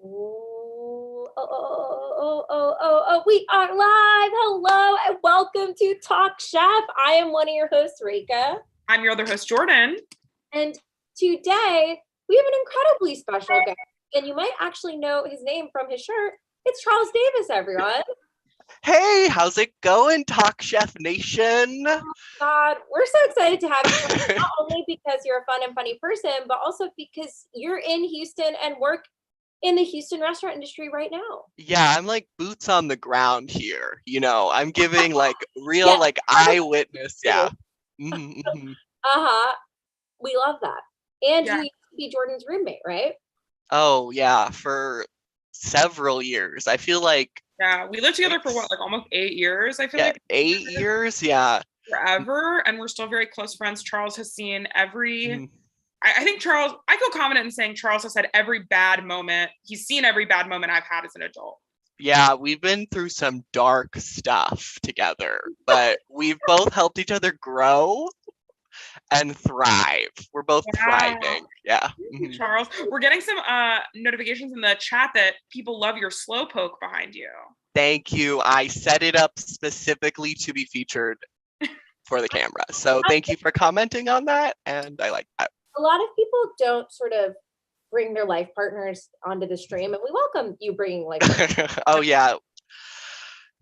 We are live. Hello and welcome to Talk Chef. I am one of your hosts, Rika. I'm your other host, Jordan. And today we have an incredibly special guest. And you might actually know his name from his shirt. It's Charles Davis, everyone. Hey, how's it going, Talk Chef Nation? Oh, God, we're so excited to have you, not only because you're a fun and funny person, but also because you're in Houston and work in the Houston restaurant industry right now. Yeah, I'm like boots on the ground here. I'm giving like real like eyewitness. Yeah. Uh-huh. We love that. And you used to be Jordan's roommate, right? Oh, yeah, for several years. I feel like. Yeah, we lived together for what, like almost 8 years, I feel like. 8 years, yeah. Forever, and we're still very close friends. Charles has seen every... I think Charles, I feel confident in saying Charles has had every bad moment. He's seen every bad moment I've had as an adult. Yeah, we've been through some dark stuff together, but we've both helped each other grow and thrive. We're both thriving. Yeah. Charles, we're getting some notifications in the chat that people love your slow poke behind you. Thank you. I set it up specifically to be featured for the camera. So thank you for commenting on that. And I like that. A lot of people don't sort of bring their life partners onto the stream, and we welcome you bringing like. Oh yeah,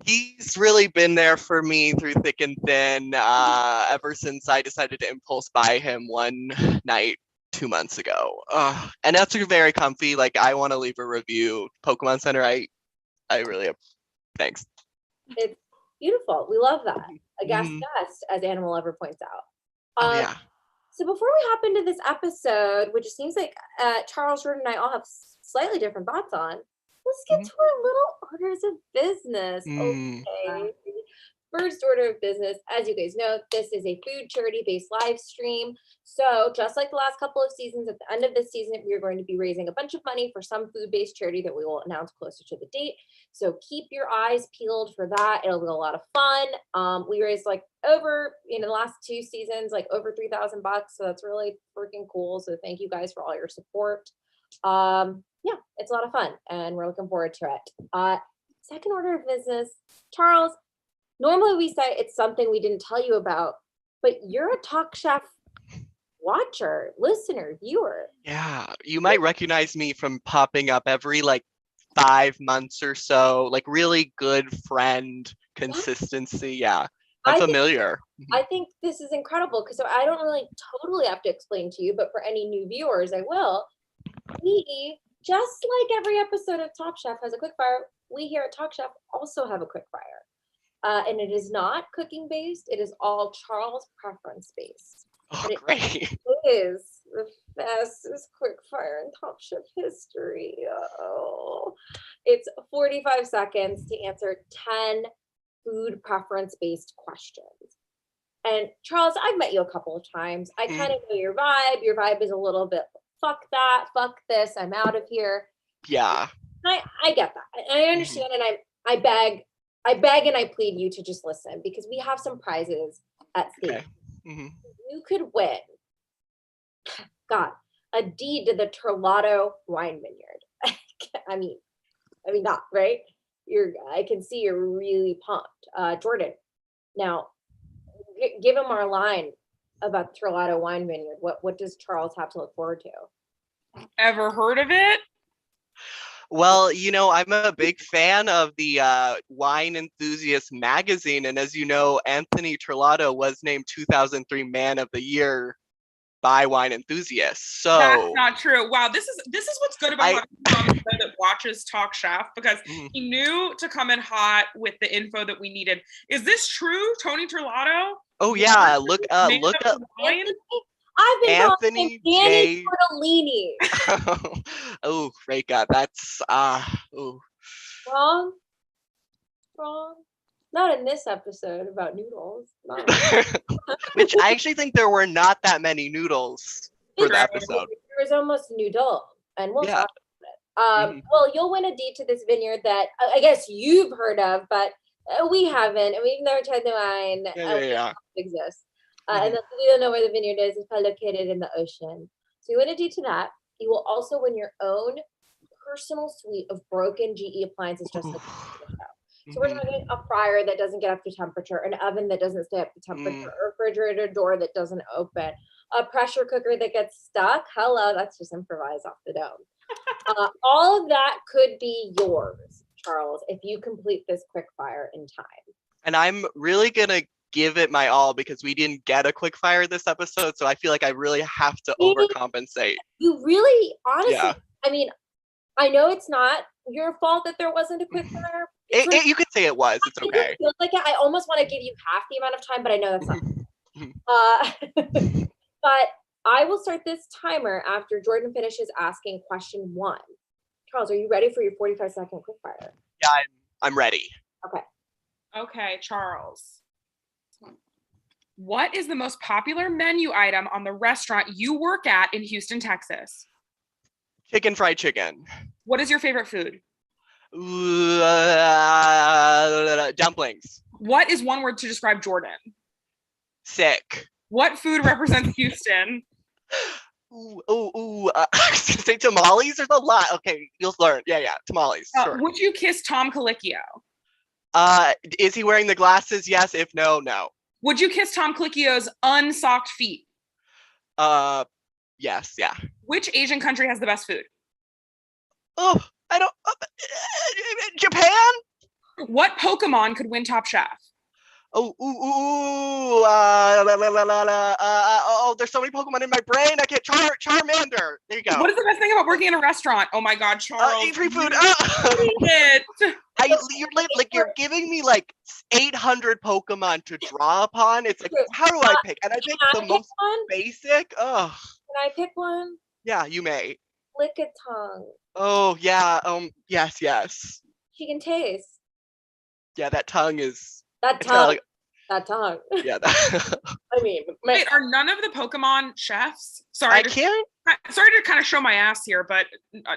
he's really been there for me through thick and thin ever since I decided to impulse buy him one night 2 months ago. And that's very comfy. Like, I want to leave a review. Pokemon Center, I really thanks. It's beautiful. We love that. A guest, as Animal Lover points out. Oh yeah. So before we hop into this episode, which it seems like Charles, Jordan, and I all have slightly different thoughts on, let's get to our little orders of business. Okay. First order of business, as you guys know, this is a food charity-based live stream. So just like the last couple of seasons, at the end of this season, we are going to be raising a bunch of money for some food-based charity that we will announce closer to the date. So keep your eyes peeled for that. It'll be a lot of fun. We raised like over, the last 2 seasons, like over $3,000. So that's really freaking cool. So thank you guys for all your support. Yeah, it's a lot of fun and we're looking forward to it. Second order of business, Charles, normally we say it's something we didn't tell you about, but you're a Talk Chef watcher, listener, viewer. Yeah, you might recognize me from popping up every like 5 months or so, like really good friend consistency. Yeah, I'm familiar. I think this is incredible because I don't really totally have to explain to you, but for any new viewers, I will. We, just like every episode of Top Chef has a quick fire, we here at Talk Chef also have a quick fire. And it is not cooking based. It is all Charles preference based. Oh, great. It is the fastest quick fire in Top Chef history. Oh. It's 45 seconds to answer 10 food preference based questions. And Charles, I've met you a couple of times. I kind of know your vibe. Your vibe is a little bit, fuck that, fuck this, I'm out of here. Yeah. I get that. And I understand, and I beg and I plead you to just listen because we have some prizes at stake. Okay. You could win, God, a deed to the Terlato wine vineyard. I mean, not right. I can see you're really pumped, Jordan. Now, give him our line about the Terlato wine vineyard. What does Charles have to look forward to? Ever heard of it? Well, I'm a big fan of the Wine Enthusiast magazine. And as you know, Anthony Terlato was named 2003 Man of the Year by Wine Enthusiast. So that's not true. Wow, this is what's good about having someone that watches Talk Chef, because he knew to come in hot with the info that we needed. Is this true, Tony Terlato? Oh yeah, look up. I've been Anthony Danny Tortellini. Oh, Reka, that's Wrong. Not in this episode about noodles. Which I actually think there were not that many noodles for the episode. There was almost noodle, and we'll talk about it. Well, you'll win a deed to this vineyard that I guess you've heard of, but we haven't, and we've never tried the wine. Yeah. It exists. And we don't know where the vineyard is. It's probably located in the ocean. So you win a deed to that. You will also win your own personal suite of broken GE appliances just like the show. So we're Mhm. talking a fryer that doesn't get up to temperature, an oven that doesn't stay up to temperature, a refrigerator door that doesn't open, a pressure cooker that gets stuck. Hello, that's just improvised off the dome. All of that could be yours, Charles, if you complete this quick fire in time. And I'm really gonna give it my all because we didn't get a quick fire this episode, so I feel like I really have to overcompensate. You really, honestly, Yeah. I mean, I know it's not your fault that there wasn't a quick fire. You could say it was. It's okay. It feels like it. I almost want to give you half the amount of time, but I know that's not. But I will start this timer after Jordan finishes asking question 1. Charles, are you ready for your 45-second quick fire? Yeah, I'm ready. Okay, Charles. What is the most popular menu item on the restaurant you work at in Houston, Texas? Fried chicken. What is your favorite food? Dumplings. What is one word to describe Jordan? Sick. What food represents Houston? Say tamales. There's a lot. Okay, you'll learn. Yeah, tamales. Sure. Would you kiss Tom Colicchio? Is he wearing the glasses? Yes. If no, no. Would you kiss Tom Colicchio's unsocked feet? Yes. Yeah. Which Asian country has the best food? Oh, I don't. Japan. What Pokemon could win Top Chef? Oh, there's so many Pokemon in my brain. I can't. Charmander. There you go. What is the best thing about working in a restaurant? Oh my God, Charles. Eat free food. You're giving me like 800 Pokemon to draw upon. It's like, how do I pick? And I pick the most basic. Oh. Can I pick one? Yeah, you may. Lickitung. Oh yeah. Yes. She can taste. Yeah, that tongue is. That tongue. That tongue. Yeah. I mean, wait, are none of the Pokemon chefs? Sorry, sorry to kind of show my ass here, but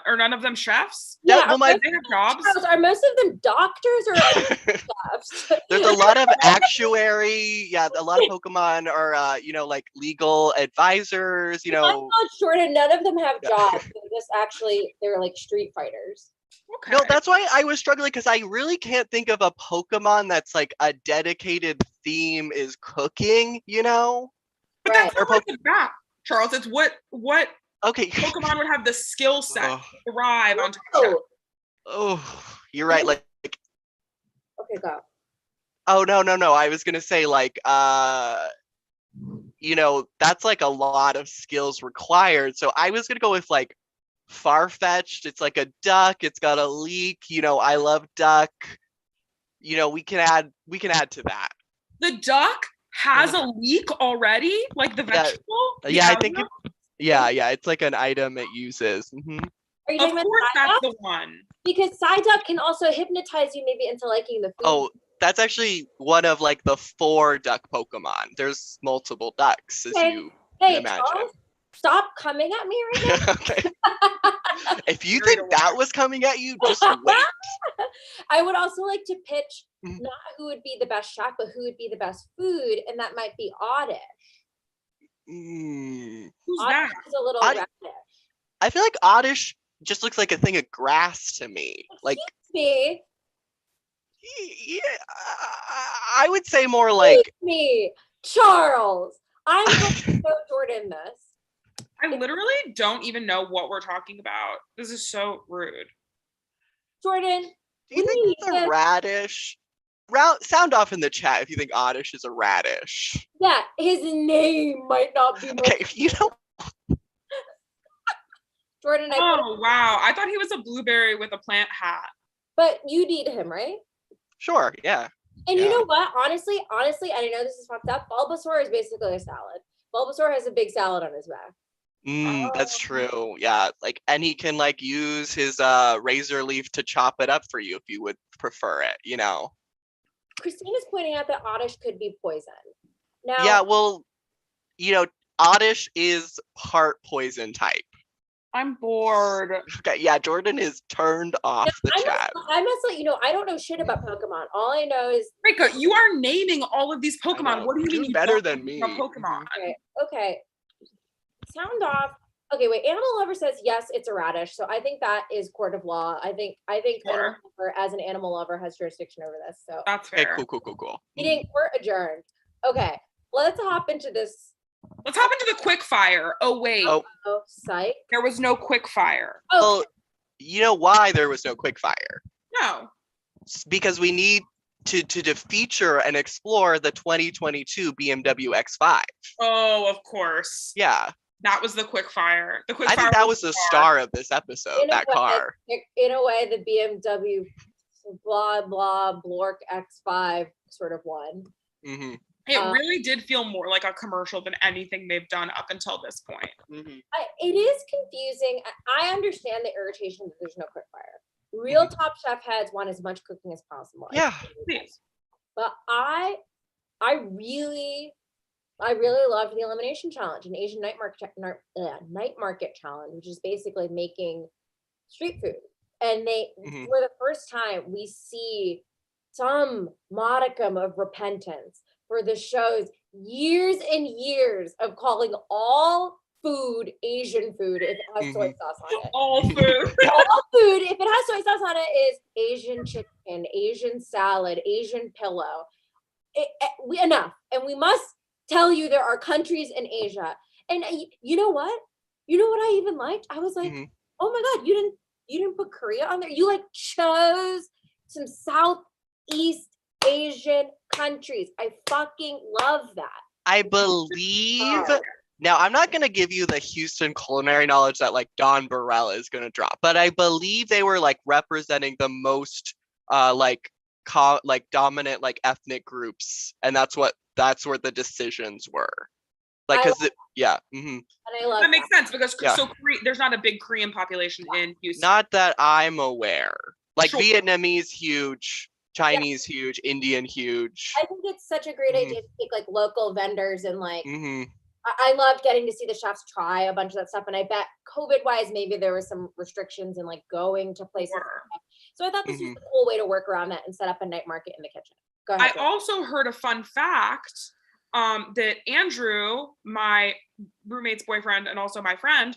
are none of them chefs? Yeah, well, they have jobs. Are most of them doctors or chefs? There's a lot of actuary. Yeah, a lot of Pokemon are, like legal advisors. I'm not sure. None of them have jobs. They're like street fighters. Okay. No, that's why I was struggling because I really can't think of a Pokemon that's like a dedicated theme is cooking, But that's not like that, Charles. It's what okay. Pokemon would have the skill set to thrive on Top Chef. Oh, you're right. Like okay, go. Oh no. I was gonna say like that's like a lot of skills required. So I was gonna go with like far-fetched. It's like a duck, it's got a leak, I love duck. We can add to that. The duck has a leak already, like the vegetable. I think it's like an item it uses. Mm-hmm. Are you talking of course that's the one, because Psyduck can also hypnotize you maybe into liking the food. Oh, that's actually one of like the 4 duck Pokemon. There's multiple ducks, as you can imagine. Charles, stop coming at me right now. Okay. If you think that was coming at you, just wait. I would also like to pitch not who would be the best chef, but who would be the best food, and that might be Oddish. Who's Oddish that? is a little reddish. I feel like Oddish just looks like a thing of grass to me. Like me. Yeah, I would say more like me, Charles. I'm going to show Jordan this. I literally don't even know what we're talking about. This is so rude. Jordan, do you think it's a radish? Sound off in the chat if you think Oddish is a radish. Yeah, his name might not be. Okay, Jordan, wow. I thought he was a blueberry with a plant hat. But you need him, right? Sure, yeah. And you know what? Honestly, and I know this is fucked up, Bulbasaur is basically a salad. Bulbasaur has a big salad on his back. That's true. Yeah, and he can use his razor leaf to chop it up for you if you would prefer it, Christina's pointing out that Oddish could be poison. Now, yeah, well, Oddish is part poison type. I'm bored. Okay, yeah, Jordan is turned off the chat. I must let you know, I don't know shit about Pokemon. All I know is Rika, you are naming all of these Pokemon. What do you mean? Better than me. Pokemon. Okay. Sound off. Okay, wait. Animal Lover says yes, it's a radish. So I think that is court of law. I think Animal Lover, as an animal lover, has jurisdiction over this. So that's Okay, fair. cool. meeting, we're adjourned. Okay, let's hop into this. Let's hop into the quick fire. Oh wait, Oh, psych. there was no quick fire. Okay. well, you know why there was no quick fire? No. It's because we need to feature and explore the 2022 BMW X5. Oh, of course. Yeah. That was the quick fire. The quick I fire think that was the star of this episode, that car. In a way, the BMW blah blah Blork X5 sort of won. Mm-hmm. It really did feel more like a commercial than anything they've done up until this point. Mm-hmm. It is confusing. I understand the irritation that there's no quick fire. Real Top Chef heads want as much cooking as possible. Yeah. Please. But I really loved the elimination challenge, an Asian night market challenge, which is basically making street food. And for the first time, we see some modicum of repentance for the show's years and years of calling all food Asian food if it has soy sauce on it. All food. All food, if it has soy sauce on it, is Asian chicken, Asian salad, Asian pillow. Enough. And we must tell you there are countries in Asia. And you know what? You know what I even liked? I was like, oh my God, you didn't put Korea on there. You like chose some Southeast Asian countries. I fucking love that. I believe now I'm not gonna give you the Houston culinary knowledge that like Don Burrell is gonna drop, but I believe they were like representing the most dominant like ethnic groups, and that's where the decisions were. Like, cause and I love that makes sense because there's not a big Korean population in Houston. Not that I'm aware. Like Vietnamese huge, Chinese huge, Indian huge. I think it's such a great idea to take like local vendors and like I loved getting to see the chefs try a bunch of that stuff, and I bet COVID wise maybe there were some restrictions in like going to places. So I thought this was a cool way to work around that and set up a night market in the kitchen. Go ahead. I also heard a fun fact that Andrew, my roommate's boyfriend and also my friend,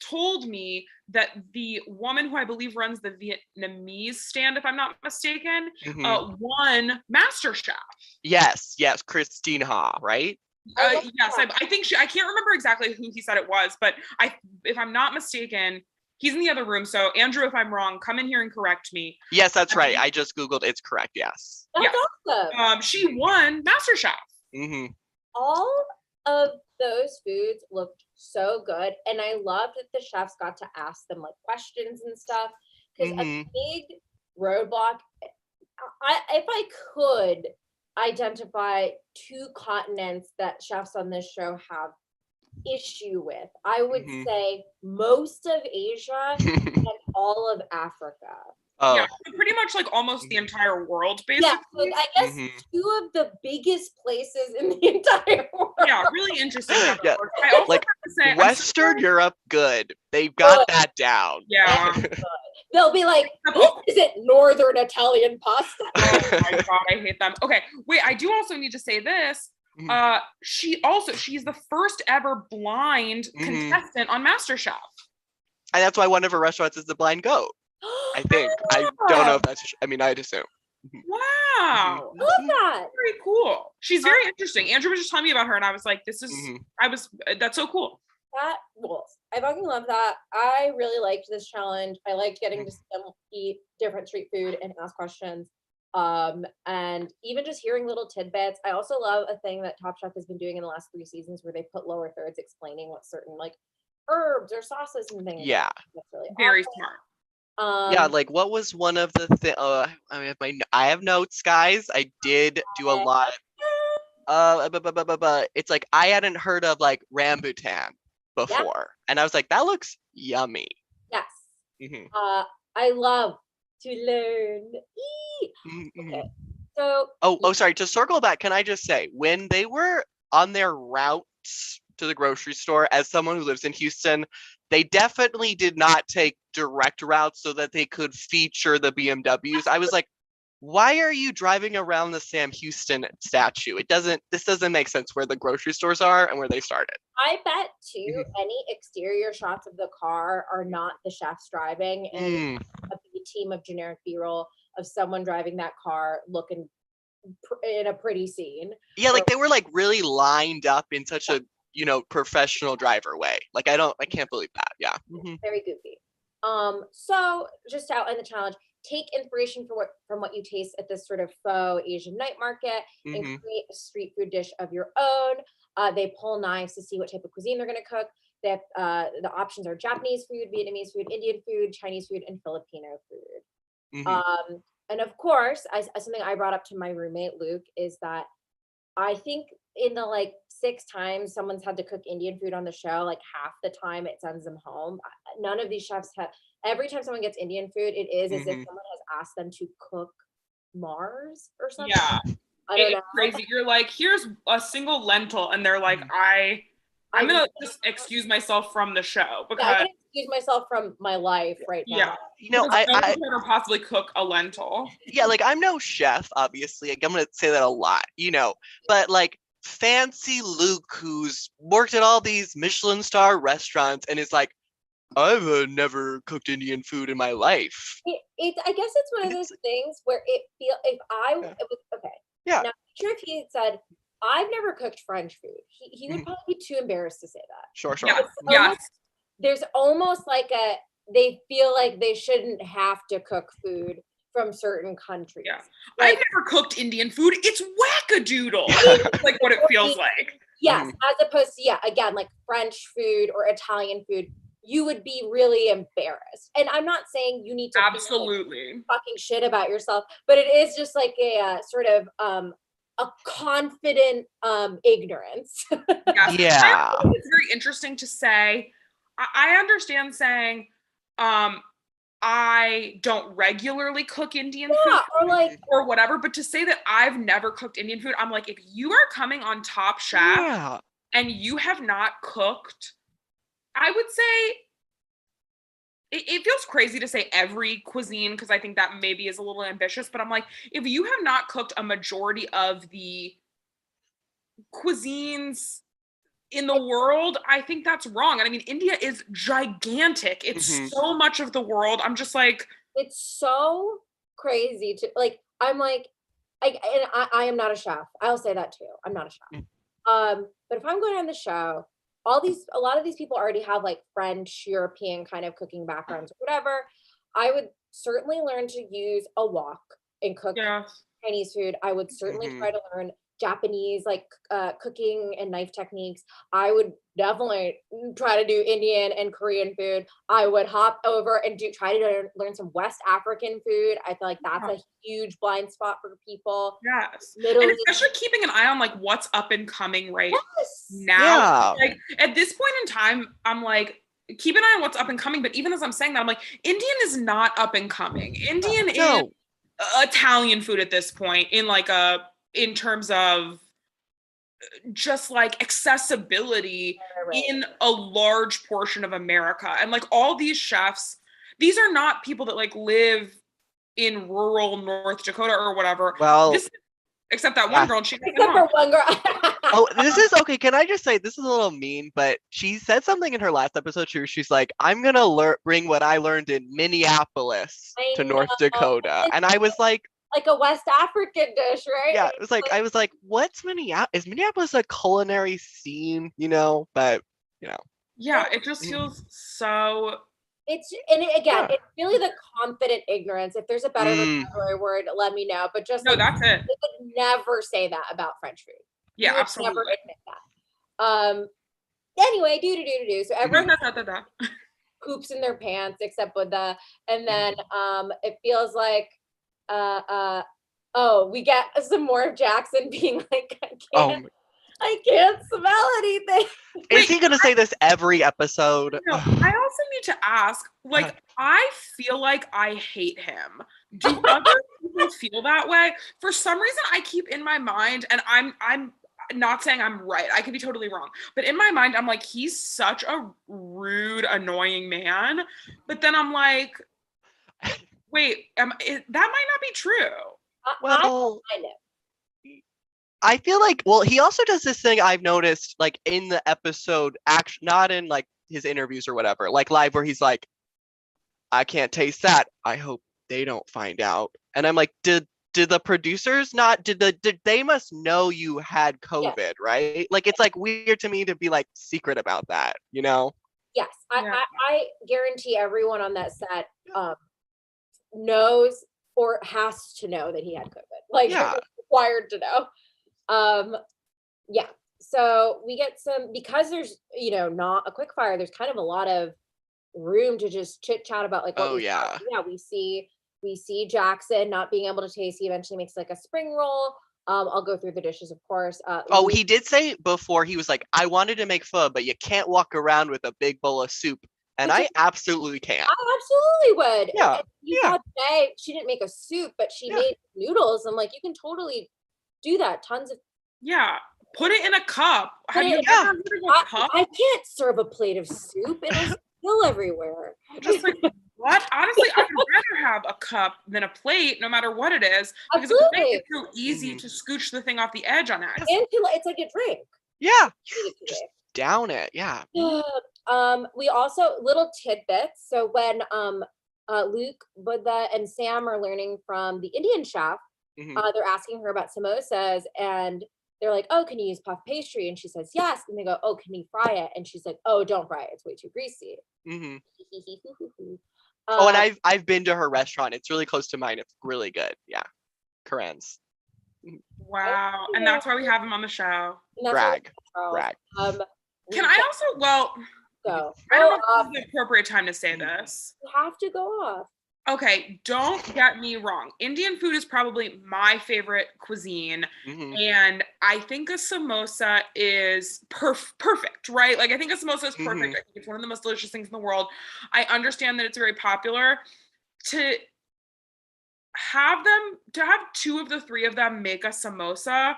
told me that the woman who I believe runs the Vietnamese stand, if I'm not mistaken, won MasterChef. Yes, Christine Ha, right? Yes, I think I can't remember exactly who he said it was, but if I'm not mistaken, he's in the other room. So Andrew, if I'm wrong, come in here and correct me. Yes, that's right. I just Googled. It's correct. Yes. That's awesome. She won MasterChef. All of those foods looked so good, and I loved that the chefs got to ask them like questions and stuff. Because a big roadblock, if I could identify 2 continents that chefs on this show have issue with, I would say most of Asia and all of Africa. Yeah, pretty much like almost the entire world, basically. Yeah, I guess 2 of the biggest places in the entire world. Yeah, really interesting. Yeah. I also like have to say, Western Europe, good. They've got that down. Yeah. They'll be like, this isn't Northern Italian pasta. Oh my God, I hate them. Okay, wait, I do also need to say this. She's the first ever blind contestant on MasterChef. And that's why one of her restaurants is the Blind Goat. I think. I don't know if that's, I'd assume. Wow. I love that. Very cool. She's very interesting. Andrew was just telling me about her and I was like, that's so cool. That rules. I fucking love that. I really liked this challenge. I liked getting to see them eat different street food and ask questions. And even just hearing little tidbits. I also love a thing that Top Chef has been doing in the last 3 seasons where they put lower thirds explaining what certain like herbs or sauces and things. Yeah. That's really very awesome. smart. Like what was one of the I have notes, guys. I did do a lot. It's like I hadn't heard of like rambutan before, and I was like, that looks yummy. Yes. I love to learn. Okay. So sorry, to circle back, can I just say, when they were on their routes to the grocery store, as someone who lives in Houston, they definitely did not take direct routes so that they could feature the BMWs. I was like, why are you driving around the Sam Houston statue? This doesn't make sense where the grocery stores are and where they started. I bet too, any exterior shots of the car are not the chefs driving, and a team of generic B-roll of someone driving that car looking in a pretty scene. Yeah, like they were like really lined up in such a, you know, professional driver way. Like I can't believe that. Yeah. Very goofy. So just to outline the challenge, take inspiration from what you taste at this sort of faux Asian night market and create a street food dish of your own. They pull knives to see what type of cuisine they're going to cook. The options are Japanese food, Vietnamese food, Indian food, Chinese food, and Filipino food. And of course, something I brought up to my roommate, Luke, is that I think in the like 6 times someone's had to cook Indian food on the show, like half the time it sends them home. None of these chefs have, every time someone gets Indian food, it is as if someone has asked them to cook Mars or something. Yeah. I don't know. Crazy. You're like, here's a single lentil, and they're like, I'm gonna just excuse myself from the show because I can excuse myself from my life right now. Yeah, you know, I can't possibly cook a lentil. Yeah, like I'm no chef, obviously. Like, I'm gonna say that a lot, you know, but like fancy Luke, who's worked at all these Michelin star restaurants, and is like, I've never cooked Indian food in my life. I guess it's one of those things where it feels okay. Yeah. Now, I'm sure if he had said, I've never cooked French food, he would probably be too embarrassed to say that. Sure. Yes. There's almost like they feel like they shouldn't have to cook food from certain countries. Yeah. Like, I've never cooked Indian food. It's wackadoodle. Like what it feels like. Yes, as opposed to, again, like French food or Italian food, you would be really embarrassed. And I'm not saying you need to absolutely fucking shit about yourself, but it is just like a sort of a confident ignorance. Yeah. It's very interesting to say. I understand saying I don't regularly cook Indian food or whatever, but to say that I've never cooked Indian food, I'm like, if you are coming on Top Chef and you have not cooked, I would say it feels crazy to say every cuisine, because I think that maybe is a little ambitious, but I'm like, if you have not cooked a majority of the cuisines in the world, I think that's wrong. And I mean, India is gigantic. It's so much of the world. I'm just like, it's so crazy to like, I'm like, I am not a chef. I'll say that too. I'm not a chef. But if I'm going on the show, a lot of these people already have like French, European kind of cooking backgrounds or whatever. I would certainly learn to use a wok and cook Chinese food. I would certainly try to learn Japanese like cooking and knife techniques. I would definitely try to do Indian and Korean food. I would hop over and try to learn some West African food. I feel like that's a huge blind spot for people. Yes. And especially keeping an eye on like what's up and coming now. Like at this point in time, I'm like, keep an eye on what's up and coming. But even as I'm saying that, I'm like, Indian is not up and coming. Indian is Italian food at this point in terms of just like accessibility in a large portion of America. And like all these chefs, these are not people that like live in rural North Dakota or whatever. Well, except that one girl, and except for one girl. Oh, this is okay. Can I just say, this is a little mean, but she said something in her last episode too. She's like, I'm gonna bring what I learned in Minneapolis to North Dakota. And I was like a West African dish, right? Yeah, it was like, I was like, what's Minneapolis? Is Minneapolis a culinary scene, you know? But, you know. Yeah, it just feels so... It's really the confident ignorance. If there's a better vocabulary word, let me know. But just that's it. They would never say that about French food. Yeah, absolutely. Never admit that. Anyway, do. So everyone poops in their pants except Buddha. And then it feels like we get some more of Jackson being like, I can't smell anything. Is he gonna say this every episode? No, I also need to ask, like, I feel like I hate him. Do other people feel that way? For some reason, I keep in my mind, and I'm not saying I'm right. I could be totally wrong. But in my mind, I'm like, he's such a rude, annoying man. But then I'm like, wait, that might not be true. Well, I know. I feel like, well, he also does this thing I've noticed, like in the episode, not in like his interviews or whatever, like live, where he's like, I can't taste that. I hope they don't find out. And I'm like, did the producers not? Did they must know you had COVID, Yes. right? Like, it's like weird to me to be like secret about that, you know? Yes, Yeah. I guarantee everyone on that set knows or has to know that he had COVID. Like, Yeah. required to know. Yeah. So we get some, because there's, not a quick fire, there's kind of a lot of room to just chit chat about like what Oh we yeah. saw. Yeah, we see Jackson not being able to taste. He eventually makes like a spring roll. I'll go through the dishes, of course. Oh, he did say before, he was like, I wanted to make pho, but you can't walk around with a big bowl of soup. And I absolutely can. I absolutely would. Yeah. And you saw today, she didn't make a soup, but she made noodles. I'm like, you can totally do that. Tons of. Yeah. Put it in a cup. Have you Yeah. ever heard of a cup? I can't serve a plate of soup. It'll spill everywhere. Just like, what? Honestly, I would rather have a cup than a plate, no matter what it is. Because a plate is so easy to scooch the thing off the edge on accident. And it's like a drink. Yeah. Just down it. Yeah. We also, little tidbits. So when Luke, Buddha, and Sam are learning from the Indian chef, they're asking her about samosas, and they're like, oh, can you use puff pastry? And she says, yes. And they go, oh, can you fry it? And she's like, oh, don't fry it. It's way too greasy. Oh, and I've been to her restaurant. It's really close to mine. It's really good. Yeah. Karen's. Wow. And that's why we have him on the show. Brag. Can I also, go. I don't know if this is the appropriate time to say this. You have to go off. Okay, don't get me wrong. Indian food is probably my favorite cuisine. And I think a samosa is perfect, right? Like, I think a samosa is perfect. I think it's one of the most delicious things in the world. I understand that it's very popular. To have two of the three of them make a samosa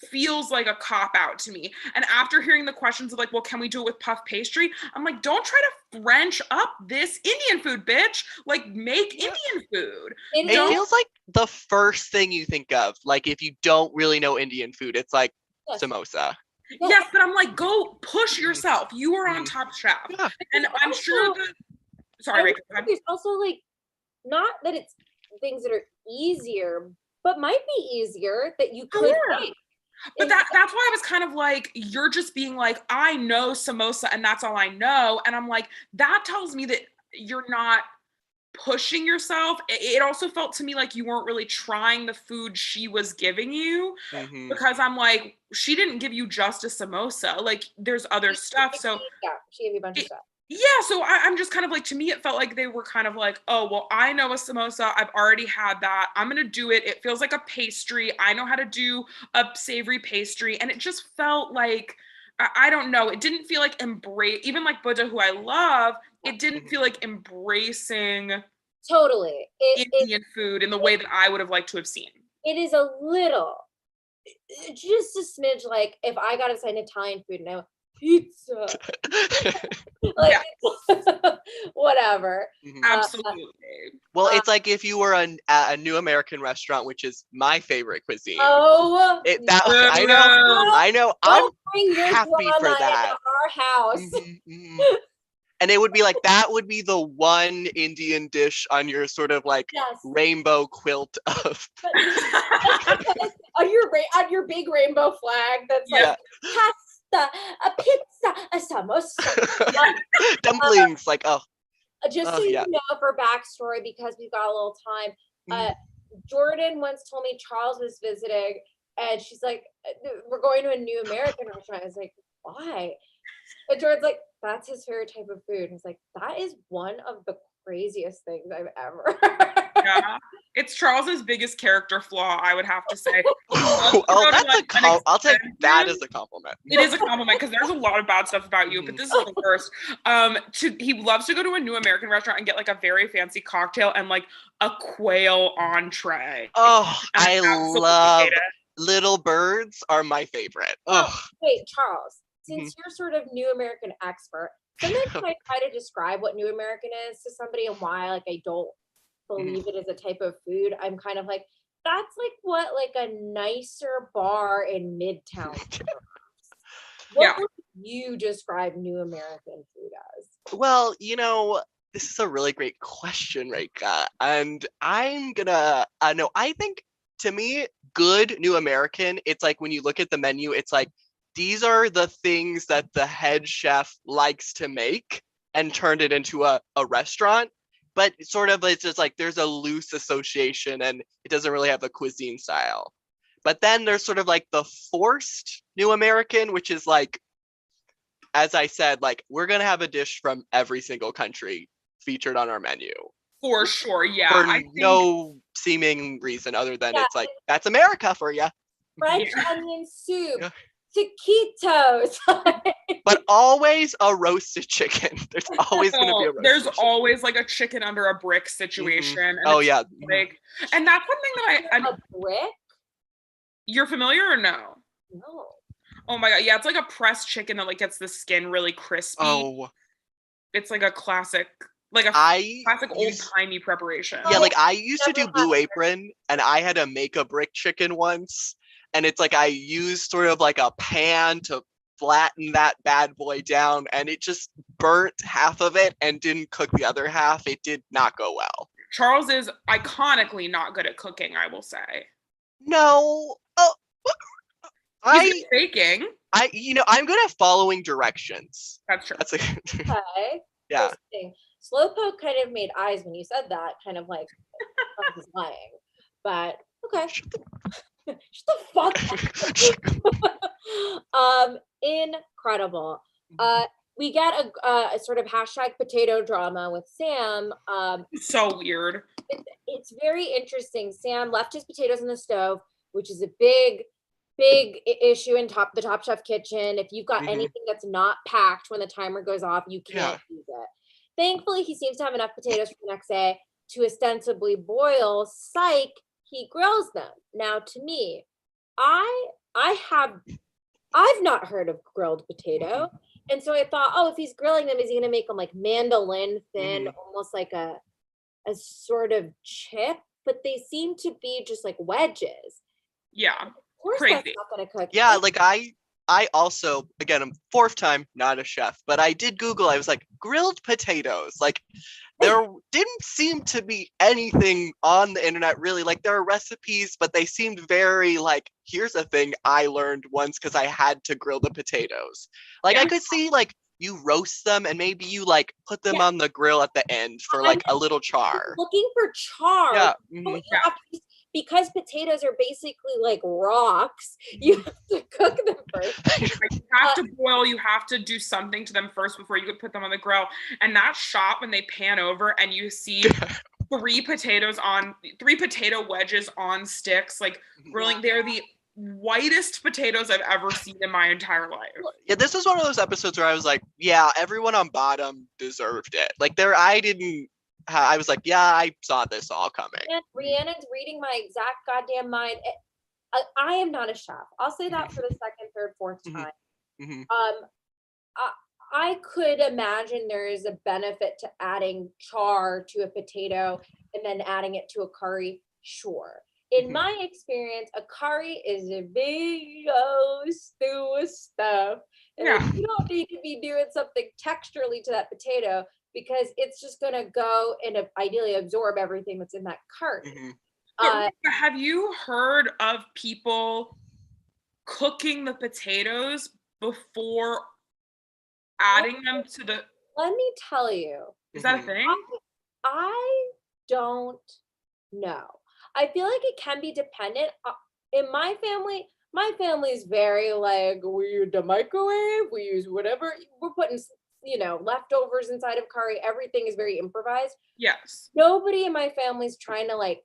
feels like a cop out to me. And after hearing the questions of like, well, can we do it with puff pastry? I'm like, don't try to French up this Indian food, bitch. Like, make Indian food. It feels like the first thing you think of, like if you don't really know Indian food, it's like samosa. Yes, but I'm like, go push yourself. You are on Top Chef. Yeah. And I'm sure sorry, Rachel. There's also like, not that it's things that are easier, but might be easier that you could make. But that's why I was kind of like, you're just being like, I know samosa and that's all I know. And I'm like, that tells me that you're not pushing yourself. It also felt to me like you weren't really trying the food she was giving you, because I'm like, she didn't give you just a samosa. Like, there's other stuff. So yeah, she gave you a bunch of stuff. Yeah, so I'm just kind of like, to me, it felt like they were kind of like, oh, well, I know a samosa. I've already had that. I'm going to do it. It feels like a pastry. I know how to do a savory pastry. And it just felt like, I don't know. It didn't feel like even like Buddha, who I love, it didn't feel like embracing totally Indian food in the way that I would have liked to have seen. It is a little, just a smidge, like if I got to say Italian food and I went, pizza. Like, whatever. Absolutely. Well, it's like if you were a New American restaurant, which is my favorite cuisine. Oh, I know. I'm happy for that. Our house. And it would be like, that would be the one Indian dish on your sort of like rainbow quilt of on your big rainbow flag. That's like pasta, a pizza, a samosa, dumplings. Like, just so you know, for backstory, because we've got a little time. Jordan once told me Charles was visiting, and she's like, "We're going to a New American restaurant." I was like, "Why?" And Jordan's like, that's his favorite type of food. And he's like, that is one of the craziest things I've ever heard. Yeah, it's Charles's biggest character flaw, I would have to say. I'll take that as a compliment. It is a compliment, because there's a lot of bad stuff about you, but this is the worst. He loves to go to a New American restaurant and get like a very fancy cocktail and like a quail entree. Oh, I love little birds are my favorite. Wait, Charles, since you're sort of New American expert, sometimes when I try to describe what New American is to somebody and why, like, I don't believe it is a type of food, I'm kind of like, That's like what like a nicer bar in Midtown serves. What would you describe New American food as? Well, this is a really great question, Reka. And I'm gonna no, I think to me, good New American, it's like when you look at the menu, it's like these are the things that the head chef likes to make and turned it into a restaurant. But sort of it's just like there's a loose association and it doesn't really have a cuisine style. But then there's sort of like the forced New American, which is like, as I said, like we're gonna have a dish from every single country featured on our menu. For sure, yeah. For I think no seeming reason other than it's like, that's America for you. French onion soup, taquitos. But always a roasted chicken. There's always going to be a roasted There's chicken. always like a chicken under a brick situation. And Oh, yeah. Like, and that's one thing that A brick? You're familiar or no? No. Oh my God. Yeah, it's like a pressed chicken that like gets the skin really crispy. Oh. It's like a classic, like a classic old-timey preparation. Yeah, like I used to do Blue Apron and I had to make a brick chicken once. And it's like I used sort of like a pan to flatten that bad boy down and it just burnt half of it and didn't cook the other half. It did not go well. Charles is iconically not good at cooking, I will say. No. He's faking. I'm good at following directions. That's true. Okay. Yeah. Slowpoke kind of made eyes when you said that, kind of like I was lying. But okay. Shut the fuck up. Incredible. We get a sort of hashtag potato drama with Sam. So weird. It's very interesting. Sam left his potatoes in the stove, which is a big issue in the Top Chef kitchen. If you've got anything that's not packed when the timer goes off, you can't use it. Thankfully, he seems to have enough potatoes for the next day to ostensibly boil. Psych, he grills them. Now, to me, I've not heard of grilled potato. And so I thought, oh, if he's grilling them, is he gonna make them like mandolin thin, almost like a sort of chip? But they seem to be just like wedges. Yeah. Of course, crazy. That's not gonna cook. Yeah, like I also, again, I'm fourth time, not a chef, but I did Google, I was like, grilled potatoes. Like, there didn't seem to be anything on the internet really. Like, there are recipes, but they seemed very like, here's a thing I learned once because I had to grill the potatoes. Like, I could see, like, you roast them and maybe you, like, put them on the grill at the end for, like, a little char. Looking for char. Yeah. Because potatoes are basically like rocks, you have to cook them first. You have to boil, you have to do something to them first before you could put them on the grill. And that shot when they pan over and you see three potato wedges on sticks, like grilling, they're the whitest potatoes I've ever seen in my entire life. Yeah, this was one of those episodes where I was like, yeah, everyone on bottom deserved it. Like I was like, yeah, I saw this all coming. And Rhiannon's reading my exact goddamn mind. I am not a chef. I'll say that for the second, third, fourth time. I could imagine there is a benefit to adding char to a potato and then adding it to a curry. Sure. In my experience, a curry is a big old stew of stuff. And you don't need to be doing something texturally to that potato, because it's just going to go and ideally absorb everything that's in that curry. Have you heard of people cooking the potatoes before adding them to the... Let me tell you. Is that a thing? I don't know. I feel like it can be dependent. In my family is very like, we use the microwave, we use whatever. We're putting leftovers inside of curry. Everything is very improvised. Yes. Nobody in my family's trying to like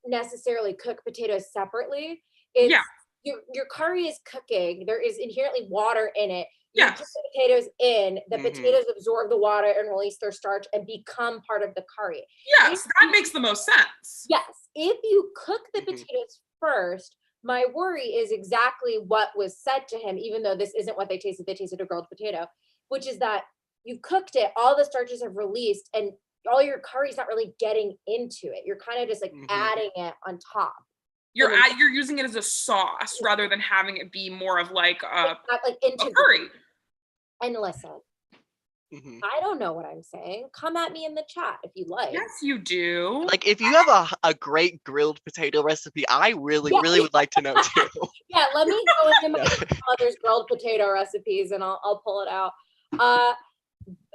necessarily cook potatoes separately. It's your curry is cooking. There is inherently water in it. You put the potatoes in, the potatoes absorb the water and release their starch and become part of the curry. Yes, that makes the most sense. Yes. If you cook the potatoes first, my worry is exactly what was said to him, even though this isn't what they tasted a grilled potato, which is that you've cooked it, all the starches have released, and all your curry's not really getting into it. You're kind of just like adding it on top. You're using it as a sauce rather than having it be more of like a curry. And listen, I don't know what I'm saying. Come at me in the chat if you like. Yes, you do. Like, if you have a great grilled potato recipe, I really would like to know too. Yeah, let me go into my mother's grilled potato recipes and I'll pull it out.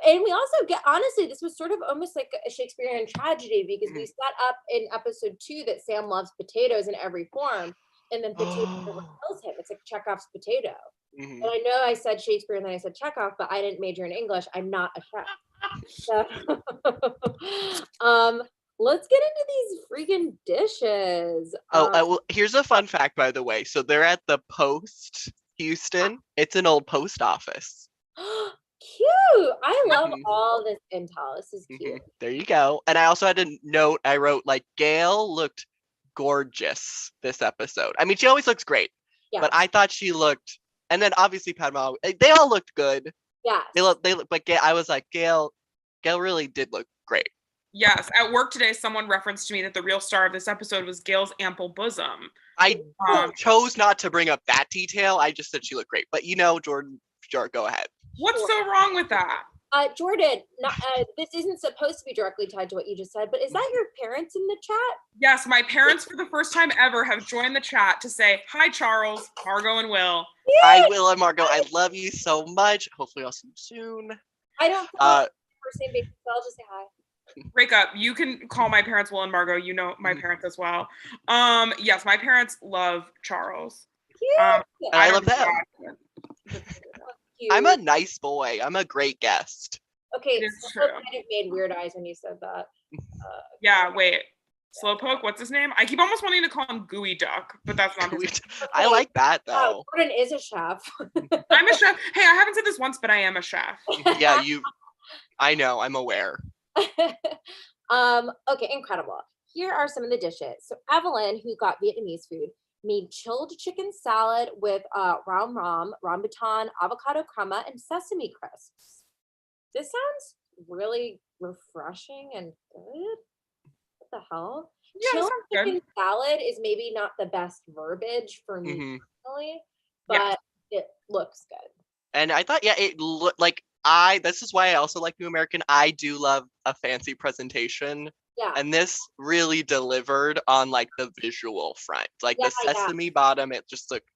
And we also get, honestly, this was sort of almost like a Shakespearean tragedy because we set up in episode 2 that Sam loves potatoes in every form, and then potato never kills him. It's like Chekhov's potato. And I know I said Shakespeare and then I said Chekhov, but I didn't major in English. I'm not a chef. So, let's get into these freaking dishes. Well, here's a fun fact, by the way. So they're at the Post Houston. It's an old post office. Cute. I love all this intel. This is cute. There you go. And I also had a note. I wrote, like, Gail looked gorgeous this episode. I mean, she always looks great. Yeah. But I thought she looked, and then obviously Padma, they all looked good. Yeah. They look, but I was like, Gail really did look great. Yes. At work today, someone referenced to me that the real star of this episode was Gail's ample bosom. I chose not to bring up that detail. I just said she looked great. But Jordan, go ahead. What's so wrong with that? Jordan, this isn't supposed to be directly tied to what you just said, but is that your parents in the chat? Yes, my parents for the first time ever have joined the chat to say, hi, Charles, Margot, and Will. Yay! Hi, Will and Margot. I love you so much. Hopefully I'll see you soon. I don't know first name basis, so I'll just say hi. Break up. You can call my parents Will and Margot. You know my parents as well. Yes, my parents love Charles. I love them. I'm a nice boy. I'm a great guest. Okay, Slowpoke kind of made weird eyes when you said that. Yeah, wait. Slowpoke, what's his name? I keep almost wanting to call him Gooey Duck, but that's not his name. I like that, though. Jordan is a chef. I'm a chef. Hey, I haven't said this once, but I am a chef. Yeah, I know. I'm aware. Okay, incredible. Here are some of the dishes. So Evelyn, who got Vietnamese food, made chilled chicken salad with rambutan, avocado crema, and sesame crisps. This sounds really refreshing and good. What the hell? Yeah, chilled chicken salad is maybe not the best verbiage for me personally, but it looks good. And I thought, it looked like this is why I also like New American. I do love a fancy presentation. Yeah. And this really delivered on like the visual front. Like the sesame bottom, it just looked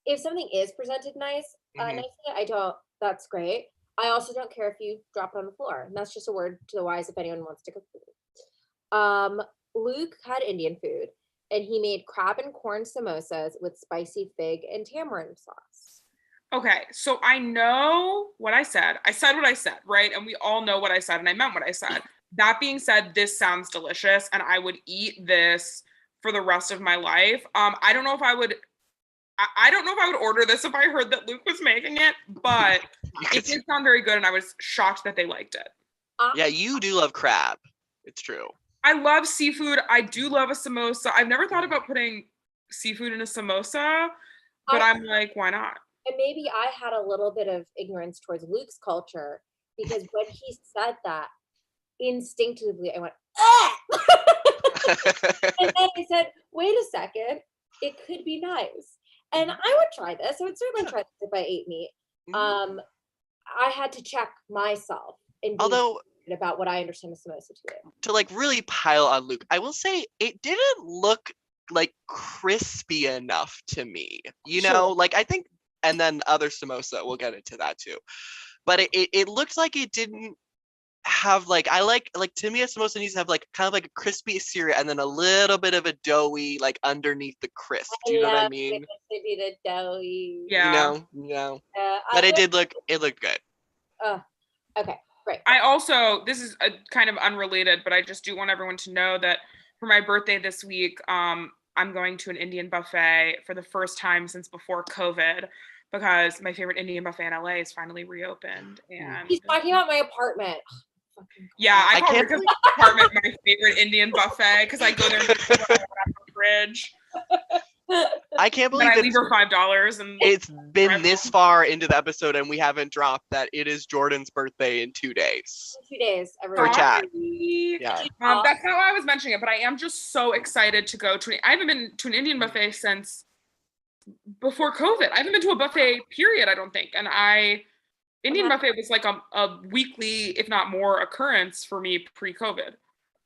if something is presented nicely, that's great. I also don't care if you drop it on the floor. And that's just a word to the wise if anyone wants to cook food. Luke had Indian food and he made crab and corn samosas with spicy fig and tamarind sauce. Okay, so I know what I said. I said what I said, right? And we all know what I said and I meant what I said. That being said, this sounds delicious and I would eat this for the rest of my life. I don't know if I would order this if I heard that Luke was making it, but it did sound very good and I was shocked that they liked it. Yeah, you do love crab. It's true. I love seafood. I do love a samosa. I've never thought about putting seafood in a samosa, but I'm like, why not? And maybe I had a little bit of ignorance towards Luke's culture because when he said that, instinctively I went, ah! And then I said, wait a second, it could be nice. And I would try this. I would certainly try this if I ate meat. I had to check myself and be about what I understand a samosa to be. To like really pile on Luke, I will say it didn't look like crispy enough to me. You know, like I think, and then other samosa, we'll get into that too. But it looked like it didn't have like to me a samosa needs to have like kind of like a crispy exterior and then a little bit of a doughy like underneath the crisp. Do you know what I mean? The doughy. Yeah. But it looked good. Okay, great. I also, this is a kind of unrelated, but I just do want everyone to know that for my birthday this week, I'm going to an Indian buffet for the first time since before COVID. Because my favorite Indian buffet in LA is finally reopened. And he's talking about my apartment. Yeah, I call because my apartment my favorite Indian buffet because I go there and put the fridge. I can't believe I leave her $5 and it's been this far into the episode and we haven't dropped that it is Jordan's birthday in 2 days. 2 days, everyone. For chat. Yeah. That's how I was mentioning it, but I am just so excited to go to. I haven't been to an Indian buffet since before COVID. I haven't been to a buffet, period, I don't think. And Indian buffet was like a weekly, if not more, occurrence for me pre-COVID.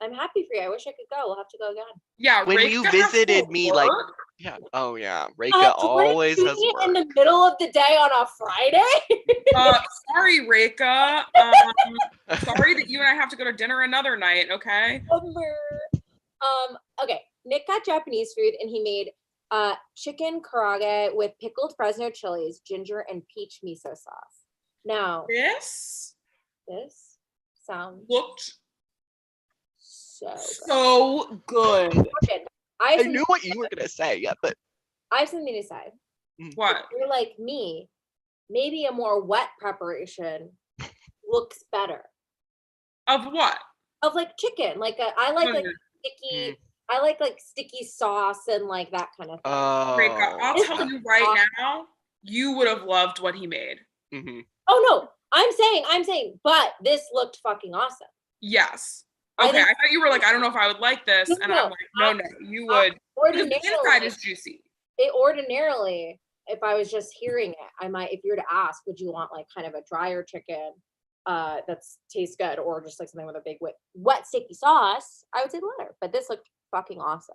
I'm happy for you. I wish I could go. We'll have to go again. Yeah, when you visited me, work. like, yeah, oh yeah, Reika always has work. In the middle of the day on a Friday. Sorry, Reika. Sorry that you and I have to go to dinner another night. Okay. Okay. Nick got Japanese food and he made chicken karaage with pickled Fresno chilies, ginger, and peach miso sauce. Now this sounds looked so good. I knew what you were gonna say, yeah, but I have something to say. What? If you're like me, maybe a more wet preparation looks better. Of what? Of like chicken. I like sticky. I like sticky sauce and like that kind of thing. I'll tell you right now, you would have loved what he made. Mm-hmm. Oh no, I'm saying, but this looked fucking awesome. Yes. Okay, I thought you were like, I don't know if I would like this, and I'm like, no, you would. Because the inside is juicy. Ordinarily, if I was just hearing it, I might. If you were to ask, would you want like kind of a drier chicken that tastes good, or just like something with a big wet sticky sauce? I would say the latter. But this looked fucking awesome.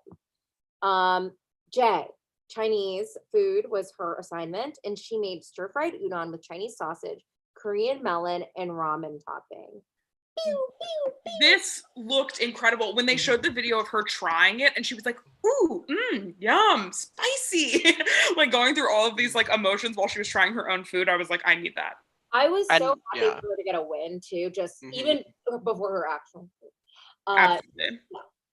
Jay, Chinese food was her assignment, and she made stir-fried udon with Chinese sausage, Korean melon, and ramen topping. This looked incredible when they showed the video of her trying it, and she was like, ooh, yum, spicy. Like going through all of these like emotions while she was trying her own food. I was like, I need that. I was so happy for her to get a win too, just even before her actual Absolutely.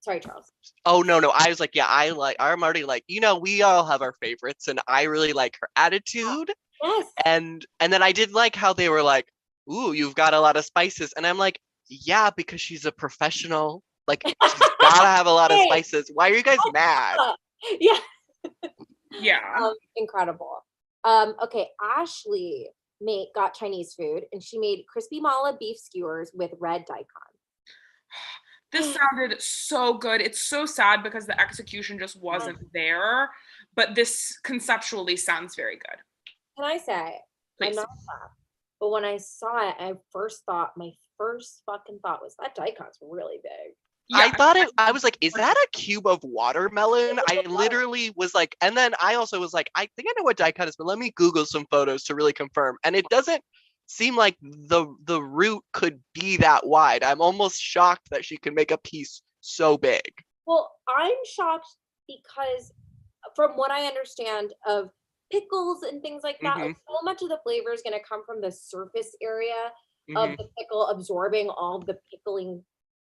Sorry, Charles. Oh no, I was like, I'm already like, we all have our favorites, and I really like her attitude. Yes. And then I did like how they were like, ooh, you've got a lot of spices. And I'm like, yeah, because she's a professional. Like, she's gotta have a lot of spices. Why are you guys mad? Yeah. Yeah. Incredible. Okay, Ashley got Chinese food, and she made crispy mala beef skewers with red daikon. This sounded so good. It's so sad because the execution just wasn't there, but this conceptually sounds very good. Can I say, Please. I'm not a chef, but when I saw it, my first fucking thought was that daikon's really big. Yeah. I was like, is that a cube of watermelon? I literally was like, and then I also was like, I think I know what daikon is, but let me Google some photos to really confirm. And it doesn't seem like the root could be that wide. I'm almost shocked that she can make a piece so big. Well, I'm shocked because from what I understand of pickles and things like that, like so much of the flavor is going to come from the surface area of the pickle absorbing all the pickling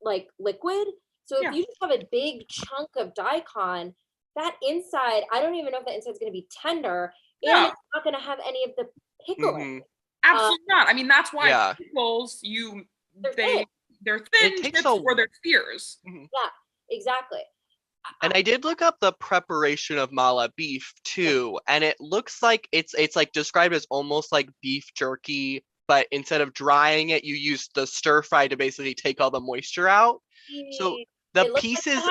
like liquid. So if you just have a big chunk of daikon, that inside, I don't even know if the inside is going to be tender, and it's not going to have any of the pickling. Absolutely not. I mean, that's why pickles, they're thin tips or they're spears. Yeah, exactly. And I did look up the preparation of mala beef too, and it looks like it's like described as almost like beef jerky, but instead of drying it, you use the stir fry to basically take all the moisture out. So the pieces,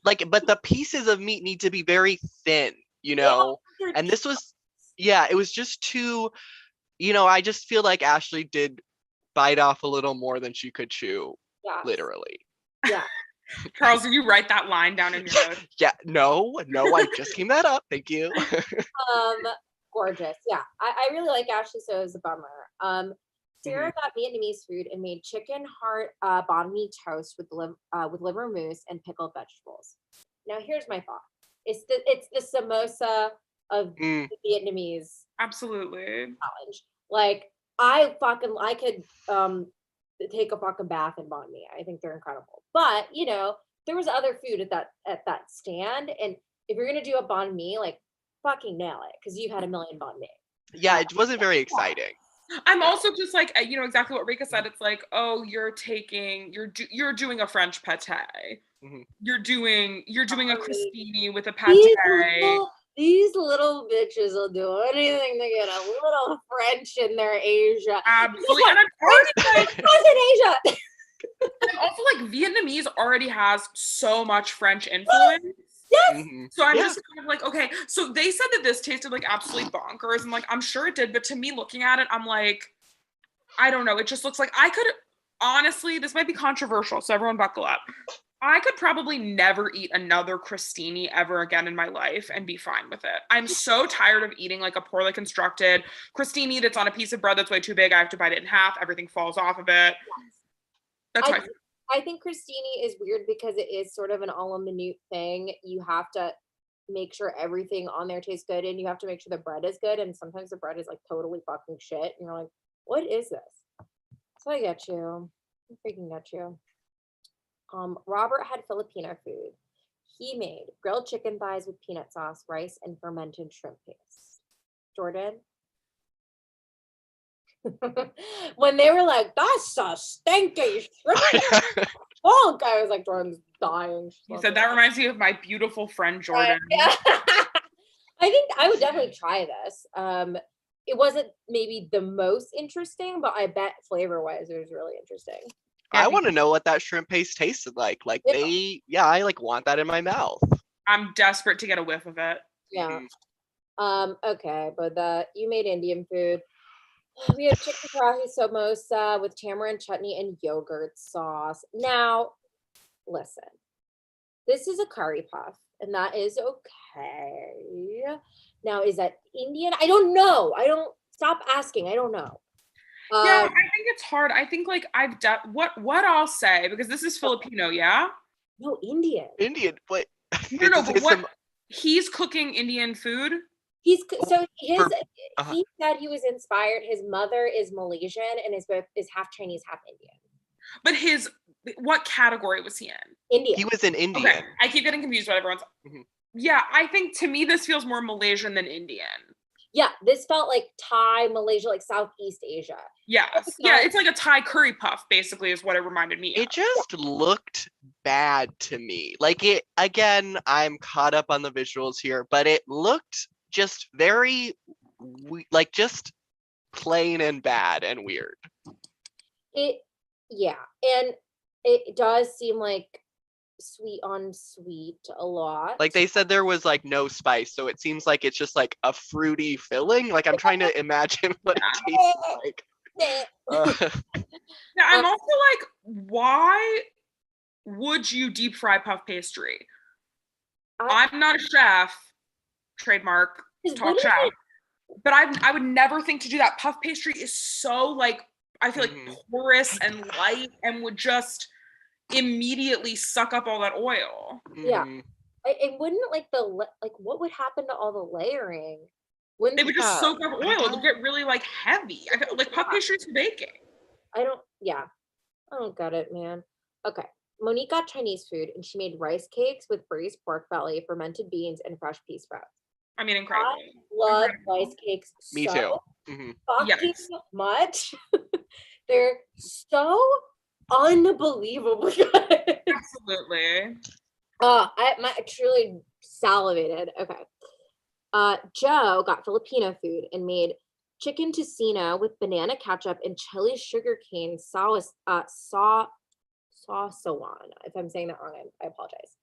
but the pieces of meat need to be very thin, and this was, it was just too, I just feel like Ashley did bite off a little more than she could chew, literally. Yeah. Charles, did you write that line down in your notes? Yeah, no, I just came that up. Thank you. Gorgeous. Yeah, I really like Ashley, so it was a bummer. Sarah got Vietnamese food and made chicken heart banh mi toast with liver mousse and pickled vegetables. Now, here's my thought. It's the samosa of the Vietnamese. Absolutely. Challenge. Like, I could take a fucking bath in banh mi. I think they're incredible. But there was other food at that stand, and if you're gonna do a banh mi, like fucking nail it, because you had a million banh mi. Yeah, it wasn't very exciting. I'm also just like, exactly what Rika said. It's like, oh, you're doing a French pate. Mhm. You're doing a crostini with a These pate. these little bitches will do anything to get a little French in their Asia. Absolutely. And I'm already like, in Asia. I'm also like, Vietnamese already has so much French influence. Yes. Mhm. So I'm Yeah. just kind of like, okay. So they said that this tasted like absolutely bonkers, and like I'm sure it did, but to me, looking at it, I'm like, I don't know. It just looks like I could honestly. This might be controversial, so everyone buckle up. I could probably never eat another crostini ever again in my life and be fine with it. I'm so tired of eating like a poorly constructed crostini that's on a piece of bread that's way too big. I have to bite it in half. Everything falls off of it. That's why. I think crostini is weird because it is sort of an a la minute thing. You have to make sure everything on there tastes good, and you have to make sure the bread is good. And sometimes the bread is like totally fucking shit, and you're like, "What is this?" So I get you. I freaking get you. Robert had Filipino food. He made grilled chicken thighs with peanut sauce, rice, and fermented shrimp paste. Jordan? When they were like, that's a stinky shrimp funk, I was like, Jordan's dying. He said, that reminds me of my beautiful friend Jordan. Yeah. I think I would definitely try this. It wasn't maybe the most interesting, but I bet flavor-wise it was really interesting. I want to know what that shrimp paste tasted like. Like I like want that in my mouth. I'm desperate to get a whiff of it. Yeah. Okay, but you made Indian food. We had chicken karahi samosa with tamarind chutney and yogurt sauce. Now, listen, this is a curry puff, and that is okay. Now, is that Indian? I don't know. Stop asking. I don't know. Yeah, I think it's hard. I think like I've done what I'll say, because this is Filipino, yeah? No, Indian. Indian, what? No, but what? He's cooking Indian food? He said he was inspired. His mother is Malaysian and is half Chinese, half Indian. But what category was he in? Indian. He was in Indian. Okay, I keep getting confused about everyone's. Mm-hmm. Yeah, I think to me this feels more Malaysian than Indian. Yeah, this felt like Thai, Malaysia, like Southeast Asia. Yes. Yeah, it's like a Thai curry puff, basically, is what it reminded me of. It just looked bad to me. Like again, I'm caught up on the visuals here, but it looked just very, like, just plain and bad and weird. And it does seem like sweet on sweet a lot. Like they said there was like no spice, so it seems like it's just like a fruity filling. Like I'm trying to imagine what it tastes like. Yeah, I'm also like, why would you deep fry puff pastry? I'm not a chef, trademark, talk chef, but I would never think to do that. Puff pastry is so like, I feel like porous and light and would just immediately suck up all that oil. Yeah. It wouldn't what would happen to all the layering? They would just soak up oil. It would get really like heavy. I feel like puff pastry is baking. I don't get it, man. Okay. Monique got Chinese food and she made rice cakes with braised pork belly, fermented beans, and fresh pea sprouts. I mean, incredible. I love rice cakes Me too. Fucking much. They're so unbelievably good. Absolutely. I truly salivated. Okay. Joe got Filipino food and made chicken tocino with banana ketchup and chili sugarcane sauce. Sausawan. If I'm saying that wrong, I apologize.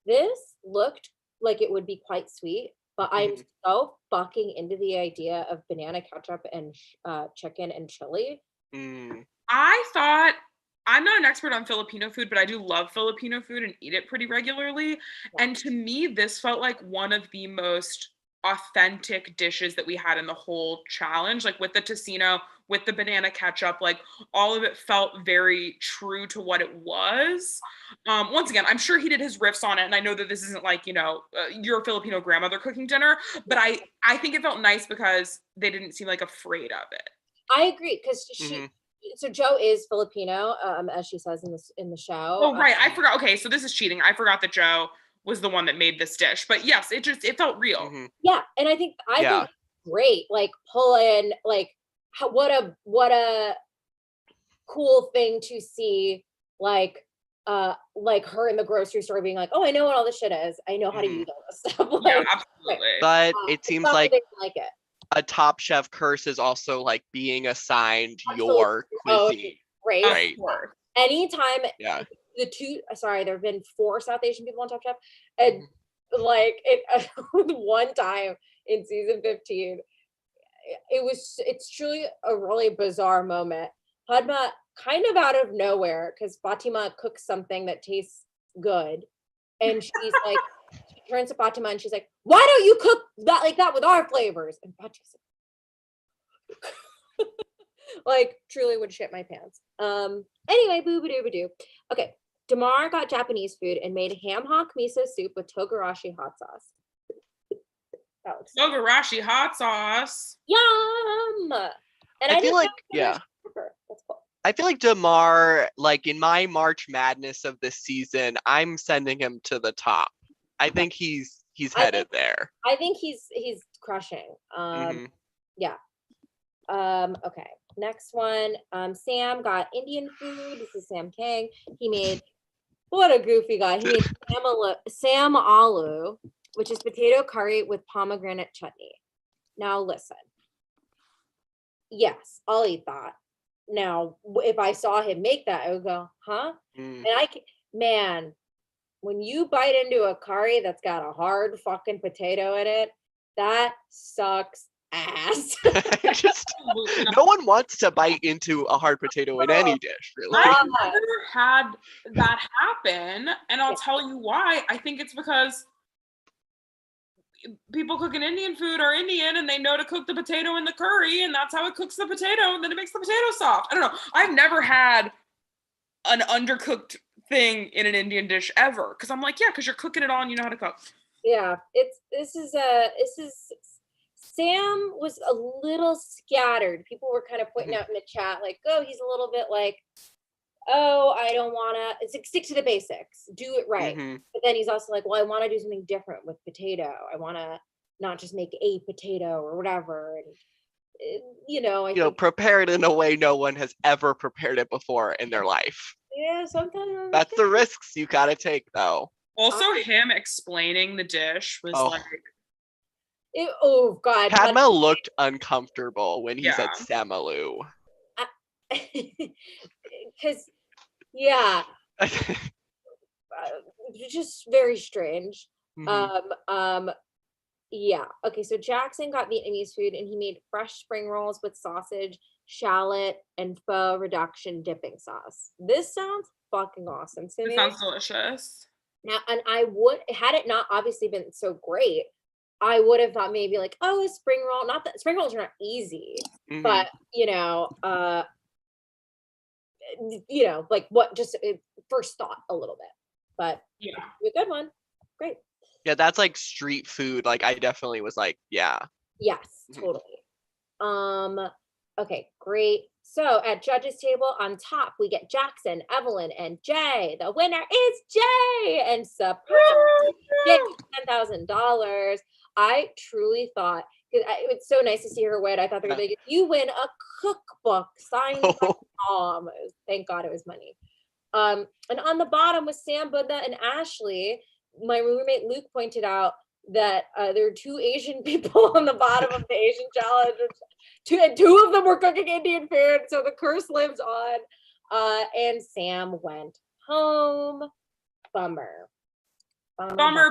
This looked like it would be quite sweet, but I'm so fucking into the idea of banana ketchup and chicken and chili. I thought, I'm not an expert on Filipino food, but I do love Filipino food and eat it pretty regularly. Yeah. And to me, this felt like one of the most authentic dishes that we had in the whole challenge, like with the tocino, with the banana ketchup, like all of it felt very true to what it was. Once again, I'm sure he did his riffs on it, and I know that this isn't like, your Filipino grandmother cooking dinner, but I think it felt nice because they didn't seem like afraid of it. I agree, because so Joe is Filipino, as she says in the show. Oh, right. I forgot. Okay, so this is cheating. I forgot that Joe was the one that made this dish. But yes, it felt real. Yeah, and I think great. Like pull in like what a cool thing to see, like her in the grocery store being like, oh, I know what all this shit is. I know how to use all this stuff. Like, yeah, absolutely. But it seems like it. A Top Chef curse is also like being assigned your cuisine. Right. Anytime yeah. there have been 4 South Asian people on Top Chef, and like one time in season 15, it's truly a really bizarre moment. Padma, kind of out of nowhere, because Fatima cooks something that tastes good, and she's like, she turns to Fatima and she's like, why don't you cook that like that with our flavors? And Fatima's like, truly would shit my pants. Anyway, boo-ba-doo-ba-doo. Okay, Damar got Japanese food and made ham hock miso soup with togarashi hot sauce. Togarashi hot sauce. Yum! And I feel like, yeah. That's cool. I feel like Damar, like in my March Madness of this season, I'm sending him to the top. I think he's headed there. I think he's crushing. Yeah. Okay. Next one. Sam got Indian food. This is Sam Kang. He made, what a goofy guy. He made Sam aloo, which is potato curry with pomegranate chutney. Now listen. Yes, I'll eat that. Now, if I saw him make that, I would go, huh? And man, when you bite into a curry that's got a hard fucking potato in it, that sucks ass. No one wants to bite into a hard potato in any dish, really. I've never had that happen, and I'll tell you why. I think it's because people cooking Indian food are Indian, and they know to cook the potato in the curry, and that's how it cooks the potato, and then it makes the potato soft. I don't know. I've never had an undercooked thing in an Indian dish ever, because I'm like, yeah, because you're cooking it all and you know how to cook. Yeah, this is Sam was a little scattered. People were kind of pointing out in the chat, like, oh, he's a little bit like, oh, I don't want to, it's like, stick to the basics, do it right. But then he's also like, well, I want to do something different with potato. I want to not just make a potato or whatever. And, prepare it in a way no one has ever prepared it before in their life. Yeah, sometimes. That's the risks you got to take, though. Also, him explaining the dish was like, oh God. Padma looked uncomfortable when he said Samaloo. Because, yeah. Just very strange. Yeah. Okay, so Jackson got Vietnamese food and he made fresh spring rolls with sausage, shallot, and pho reduction dipping sauce. This sounds fucking awesome to me. It sounds delicious. Now, and I would, had it not obviously been so great, I would have thought maybe like, oh, a spring roll. Not that spring rolls are not easy, but like what? Just first thought a little bit, but yeah, a good one. Great. Yeah, that's like street food. Like I definitely was like, yeah. Yes, totally. Okay, great. So at judges table on top, we get Jackson, Evelyn, and Jay. The winner is Jay, and surprise, Jay, $10,000. I truly thought, because it's so nice to see her win. I thought they were like, you win a cookbook signed by Mom. Thank God it was money. And on the bottom was Sam, Buddha, and Ashley. My roommate Luke pointed out that there are 2 Asian people on the bottom of the Asian challenge. Two of them were cooking Indian food, so the curse lives on. And Sam went home. Bummer,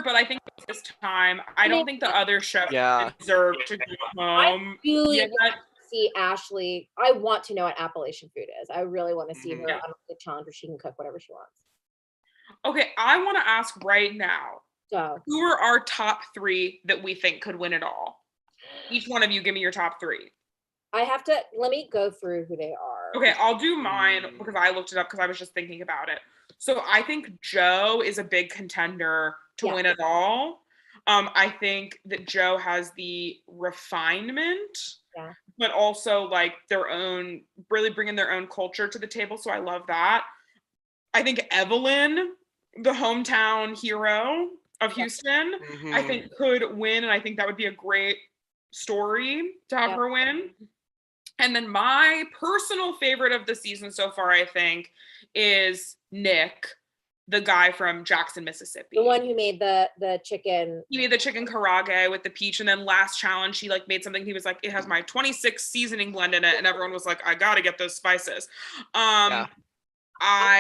but I think this time, I don't think the other chefs deserve to go home. I really want to see Ashley. I want to know what Appalachian food is. I really want to see her on the challenge where she can cook whatever she wants. Okay, I want to ask right now, who are our top 3 that we think could win it all? Each one of you give me your top 3. Let me go through who they are. Okay, I'll do mine because I looked it up because I was just thinking about it. So I think Joe is a big contender to win it all. I think that Joe has the refinement, but also like their own, really bringing their own culture to the table. So I love that. I think Evelyn, the hometown hero of Houston, I think could win. And I think that would be a great story to have her win. And then my personal favorite of the season so far, I think, is Nick, the guy from Jackson, Mississippi. The one who made the chicken. He made the chicken karage with the peach, and then last challenge he like made something. He was like, it has my 26 seasoning blend in it, and everyone was like, I gotta get those spices.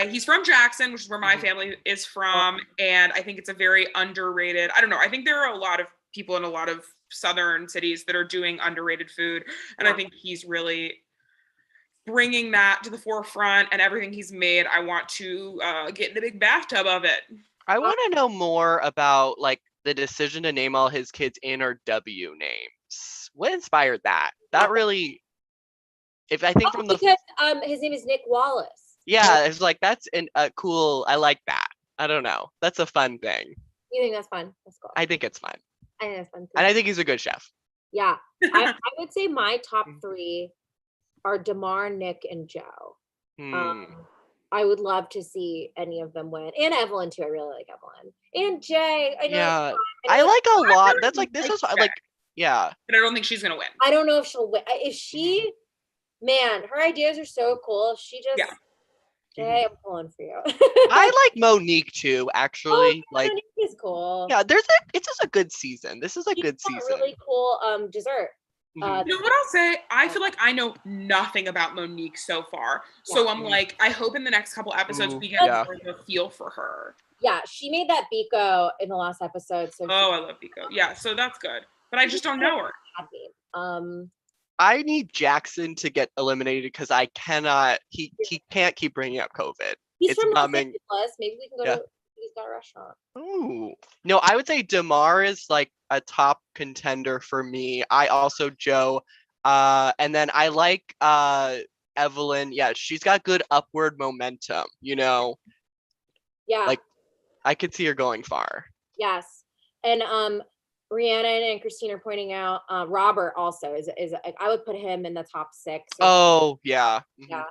He's from Jackson, which is where my family is from, and I think it's a very underrated. I don't know. I think there are a lot of people in a lot of southern cities that are doing underrated food, and I think he's really bringing that to the forefront. And everything he's made, I want to get in a big bathtub of it. I want to know more about like the decision to name all his kids N or W names. What inspired that? That really, if I think from the because his name is Nick Wallace. Yeah, it's like that's cool. I like that. I don't know. That's a fun thing. You think that's fun? That's cool. I think it's fun. I think that's fun too. And I think he's a good chef. Yeah, I would say my top 3 are Damar, Nick, and Joe. I would love to see any of them win, and Evelyn too. I really like Evelyn and Jay. I know. Yeah, I like a lot. That's like this is like yeah. But I don't think she's gonna win. I don't know if she'll win. If she, man, her ideas are so cool. If she just. Jay, I'm pulling for you. I like Monique too, actually. Like Monique is cool. Yeah, it's just a good season. This is a good season. Really cool dessert. You know what I'll say? I feel like I know nothing about Monique so far. So I'm like, I hope in the next couple episodes we get more of a feel for her. Yeah, she made that Biko in the last episode. So I love Biko. Yeah, so that's good. But I just don't know her. I need Jackson to get eliminated because I cannot. He can't keep bringing up COVID. He's from Los Angeles. Maybe we can go to. He's got a restaurant. Oh no, I would say Damar is like a top contender for me. I also Joe, and then I like Evelyn. Yeah, she's got good upward momentum. You know. Yeah. Like, I could see her going far. Yes, and Rhiannon and Christine are pointing out Robert also is I would put him in the top 6. Oh yeah.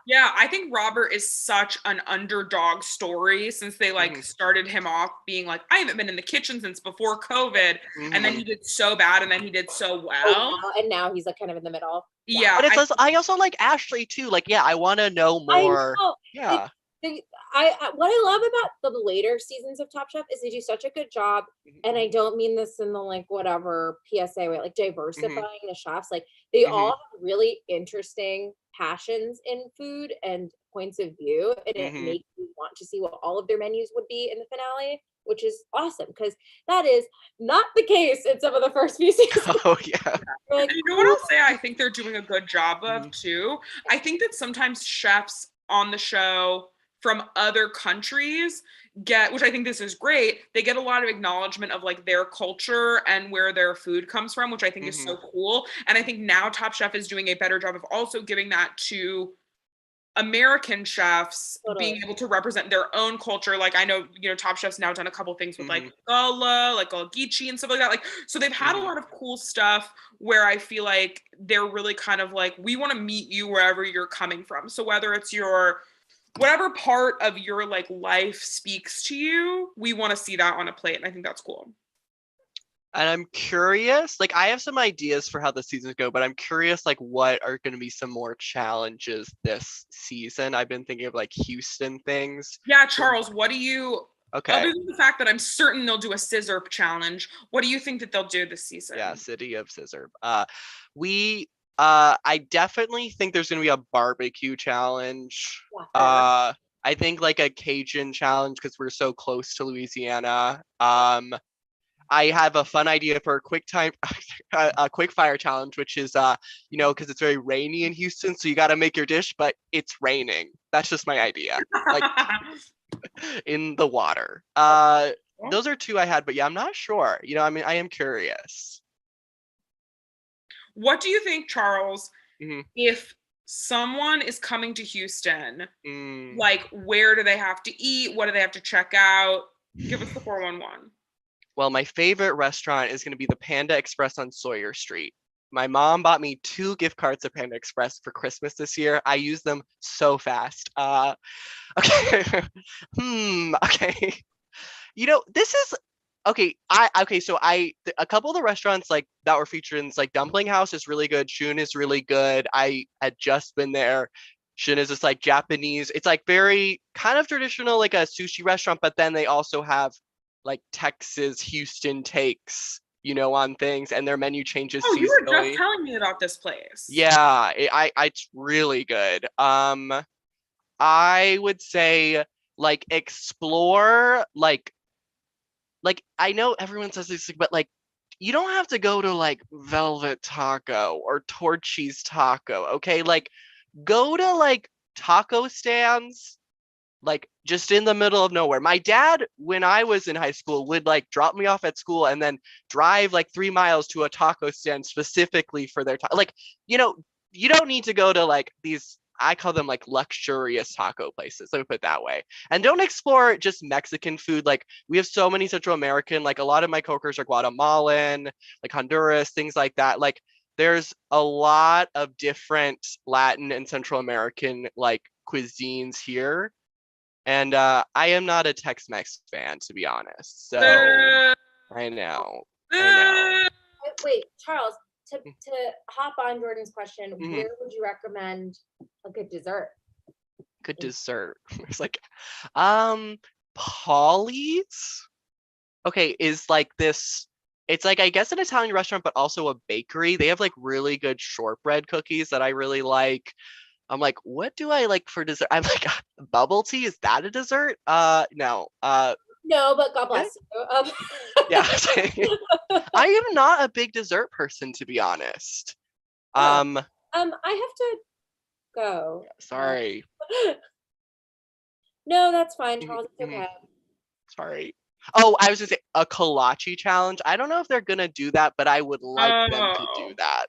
Yeah, I think Robert is such an underdog story since they like started him off being like, I haven't been in the kitchen since before COVID, and then he did so bad and then he did so well. And now he's like kind of in the middle. Yeah. But I also like Ashley too. Like, yeah, I want to know more. Yeah. What I love about the later seasons of Top Chef is they do such a good job, and I don't mean this in the like whatever PSA way, like diversifying the chefs. Like they all have really interesting passions in food and points of view, and it makes you want to see what all of their menus would be in the finale, which is awesome because that is not the case in some of the first few seasons. Oh yeah. Like, and you know what I'll say? I think they're doing a good job of too. I think that sometimes chefs on the show from other countries which I think this is great, they get a lot of acknowledgement of like their culture and where their food comes from, which I think is so cool. And I think now Top Chef is doing a better job of also giving that to American chefs, being able to represent their own culture. Like I know, Top Chef's now done a couple things with like Gala, like Galagici and stuff like that. Like, so they've had a lot of cool stuff where I feel like they're really kind of like, we want to meet you wherever you're coming from. So whether it's whatever part of your like life speaks to you, we want to see that on a plate. And I think that's cool. And I'm curious, like I have some ideas for how the seasons go, but I'm curious like what are going to be some more challenges this season. I've been thinking of like Houston things. Yeah, Charles, what do you, okay, other than the fact that I'm certain they'll do a scissor challenge, what do you think that they'll do this season? Yeah, City of Scissor. I definitely think there's going to be a barbecue challenge. I think like a Cajun challenge because we're so close to Louisiana. I have a fun idea for a quick fire challenge, which is, because it's very rainy in Houston, so you got to make your dish, but it's raining. That's just my idea. Like in the water. Those are 2 I had, but yeah, I'm not sure. I am curious. What do you think, Charles, if someone is coming to Houston, like where do they have to eat? What do they have to check out? Give us the 411. Well, my favorite restaurant is going to be the Panda Express on Sawyer Street. My mom bought me 2 gift cards at Panda Express for Christmas this year. I use them so fast. Okay. Okay. This is Okay, so a couple of the restaurants like that were featured in like Dumpling House is really good. Shun is really good. I had just been there. Shun is this like Japanese. It's like very kind of traditional, like a sushi restaurant, but then they also have like Texas Houston takes, on things, and their menu changes Oh, you were just seasonally. telling me about this place. Yeah, it's really good. I would say like explore like I know everyone says this, but like you don't have to go to like Velvet Taco or Torchy's Taco, okay? Like go to like taco stands like just in the middle of nowhere. My dad, when I was in high school, would like drop me off at school and then drive like 3 miles to a taco stand specifically for their taco. Like, you don't need to go to like these, I call them like luxurious taco places. Let me put it that way. And don't explore just Mexican food. Like we have so many Central American, like a lot of my coworkers are Guatemalan, like Honduras, things like that. Like there's a lot of different Latin and Central American like cuisines here. And I am not a Tex-Mex fan, to be honest. So I know. Wait, Charles, to hop on Jordan's question, where would you recommend a good dessert? Good dessert. It's like, Polly's. Okay, is like this. It's like I guess an Italian restaurant, but also a bakery. They have like really good shortbread cookies that I really like. I'm like, what do I like for dessert? I'm like, bubble tea, is that a dessert? No. No, but God bless you. Yeah. I am not a big dessert person, to be honest. I have to go. Sorry. No, that's fine, Charles. It's okay. Sorry. Oh, I was gonna say a kolache challenge. I don't know if they're gonna do that, but I would like them to do that.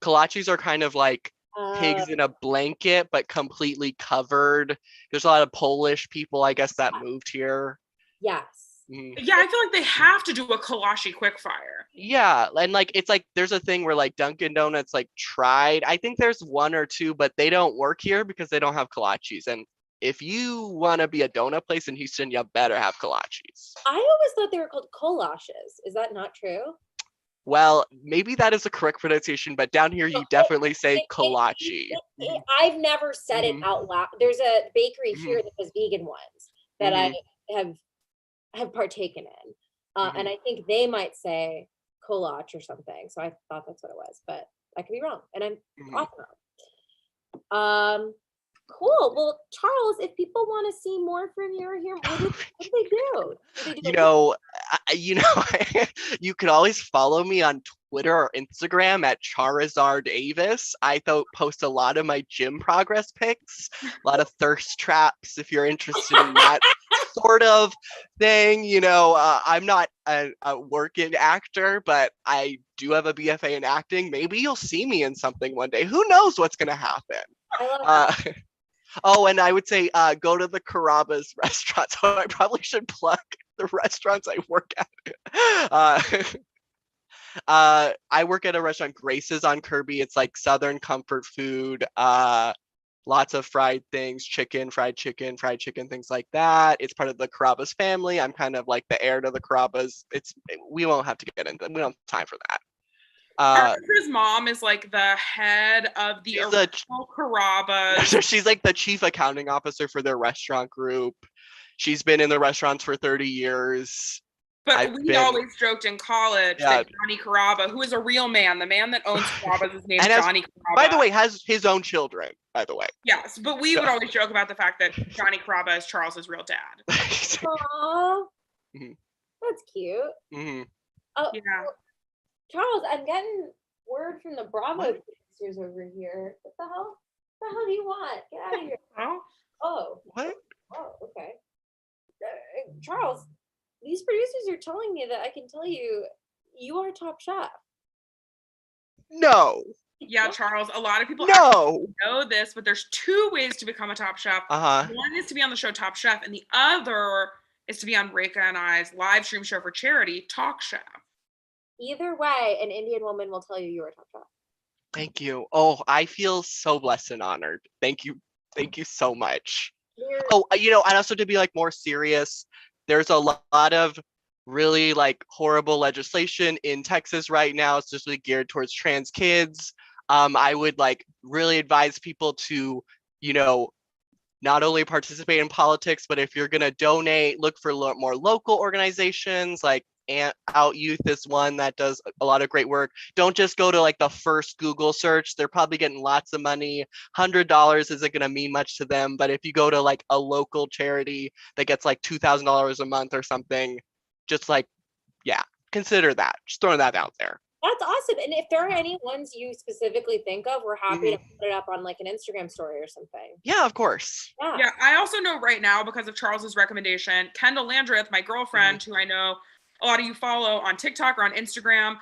Kolaches are kind of like pigs in a blanket, but completely covered. There's a lot of Polish people, I guess, that moved here. Yes. Yeah, I feel like they have to do a kolache quickfire. Yeah, and like it's like there's a thing where like Dunkin' Donuts like tried. I think there's one or two, but they don't work here because they don't have kolaches. And if you want to be a donut place in Houston, you better have kolaches. I always thought they were called collages. Is that not true? Well, maybe that is the correct pronunciation, but down here you definitely say kolache. I've never said it out loud. There's a bakery here that does vegan ones that I have partaken in. And I think they might say collage or something. So I thought that's what it was, but I could be wrong. And I'm often wrong. Cool. Well, Charles, if people want to see more from you or hear, what do they do? You can always follow me on Twitter or Instagram at Charizard Avis. I post a lot of my gym progress pics, a lot of thirst traps if you're interested in that sort of thing. I'm not a working actor, but I do have a BFA in acting. Maybe you'll see me in something one day. Who knows what's going to happen? I love that. Oh, and I would say go to the Carrabba's restaurant. So I probably should plug the restaurants I work at. I work at a restaurant, Grace's on Kirby. It's like Southern comfort food. Lots of fried things, fried chicken, things like that. It's part of the Carrabba's family. I'm kind of like the heir to the Carrabba's. We won't have to get into it. We don't have time for that. His mom is like the head of the original Carrabba's. She's like the chief accounting officer for their restaurant group. She's been in the restaurants for 30 years. But we always joked in college that Johnny Carrabba, who is a real man, the man that owns Carrabba's is named Johnny Carrabba. By the way, has his own children, by the way. Yes, but we would always joke about the fact that Johnny Carrabba is Charles's real dad. Aww. That's cute. Oh, yeah. Charles, I'm getting word from the Bravo producers over here. What the hell? What the hell do you want? Get out of here. Oh. What? Oh, okay. Charles, these producers are telling me that I can tell you are top chef. No. Yeah, Charles, a lot of people know this, but there's 2 ways to become a top chef. One is to be on the show Top Chef, and the other is to be on Reka and I's live stream show for charity, Talk Chef. Either way, an Indian woman will tell you are a top chef. Thank you. Oh, I feel so blessed and honored. Thank you. Thank you so much. Oh, and also to be like more serious, there's a lot of really like horrible legislation in Texas right now, especially geared towards trans kids. I would like really advise people to, not only participate in politics, but if you're going to donate, look for more local organizations like Out Youth is one that does a lot of great work. Don't just go to like the first Google search. They're probably getting lots of money. $100 isn't going to mean much to them. But if you go to like a local charity that gets like $2,000 a month or something, just like, yeah, consider that. Just throwing that out there. That's awesome. And if there are any ones you specifically think of, we're happy to put it up on like an Instagram story or something. Yeah, of course. Yeah, I also know right now, because of Charles's recommendation, Kendall Landreth, my girlfriend, who I know a lot of you follow on TikTok or on Instagram,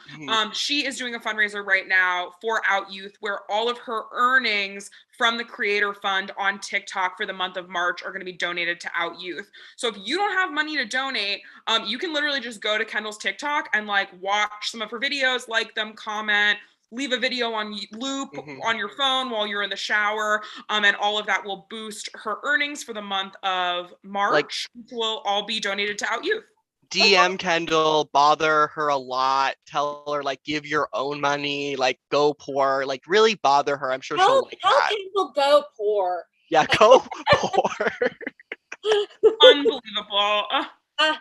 she is doing a fundraiser right now for Out Youth, where all of her earnings from the Creator Fund on TikTok for the month of March are going to be donated to Out Youth. So if you don't have money to donate, you can literally just go to Kendall's TikTok and like watch some of her videos, like them, comment, leave a video on loop on your phone while you're in the shower, and all of that will boost her earnings for the month of March, which will all be donated to Out Youth. DM Kendall, bother her a lot, tell her like give your own money, like go poor, like really bother her. I'm sure she'll like that. Kendall go poor. Yeah, go poor. Unbelievable.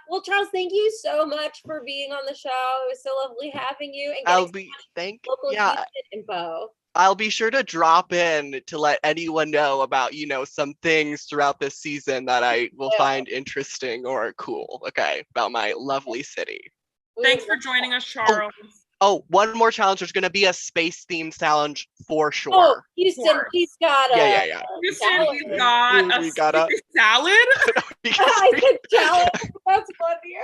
Well, Charles, thank you so much for being on the show. It was so lovely having you and getting local info. I'll be sure to drop in to let anyone know about, some things throughout this season that I will find interesting or cool, about my lovely city. Thanks for joining us, Charles. Oh, one more challenge. There's going to be a space-themed challenge for sure. Oh, Houston, he's got a... Yeah. Houston, we got a salad? I said salad. That's funnier.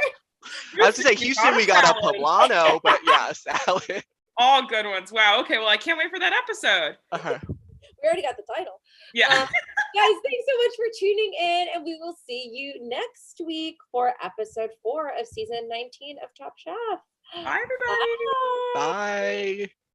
I was to say, Houston, we got a poblano, but yeah, a salad. All good ones. Wow. Okay. Well, I can't wait for that episode. We already got the title. Yeah. Guys, thanks so much for tuning in, and we will see you next week for episode 4 of season 19 of Top Chef. Bye, everybody. Bye.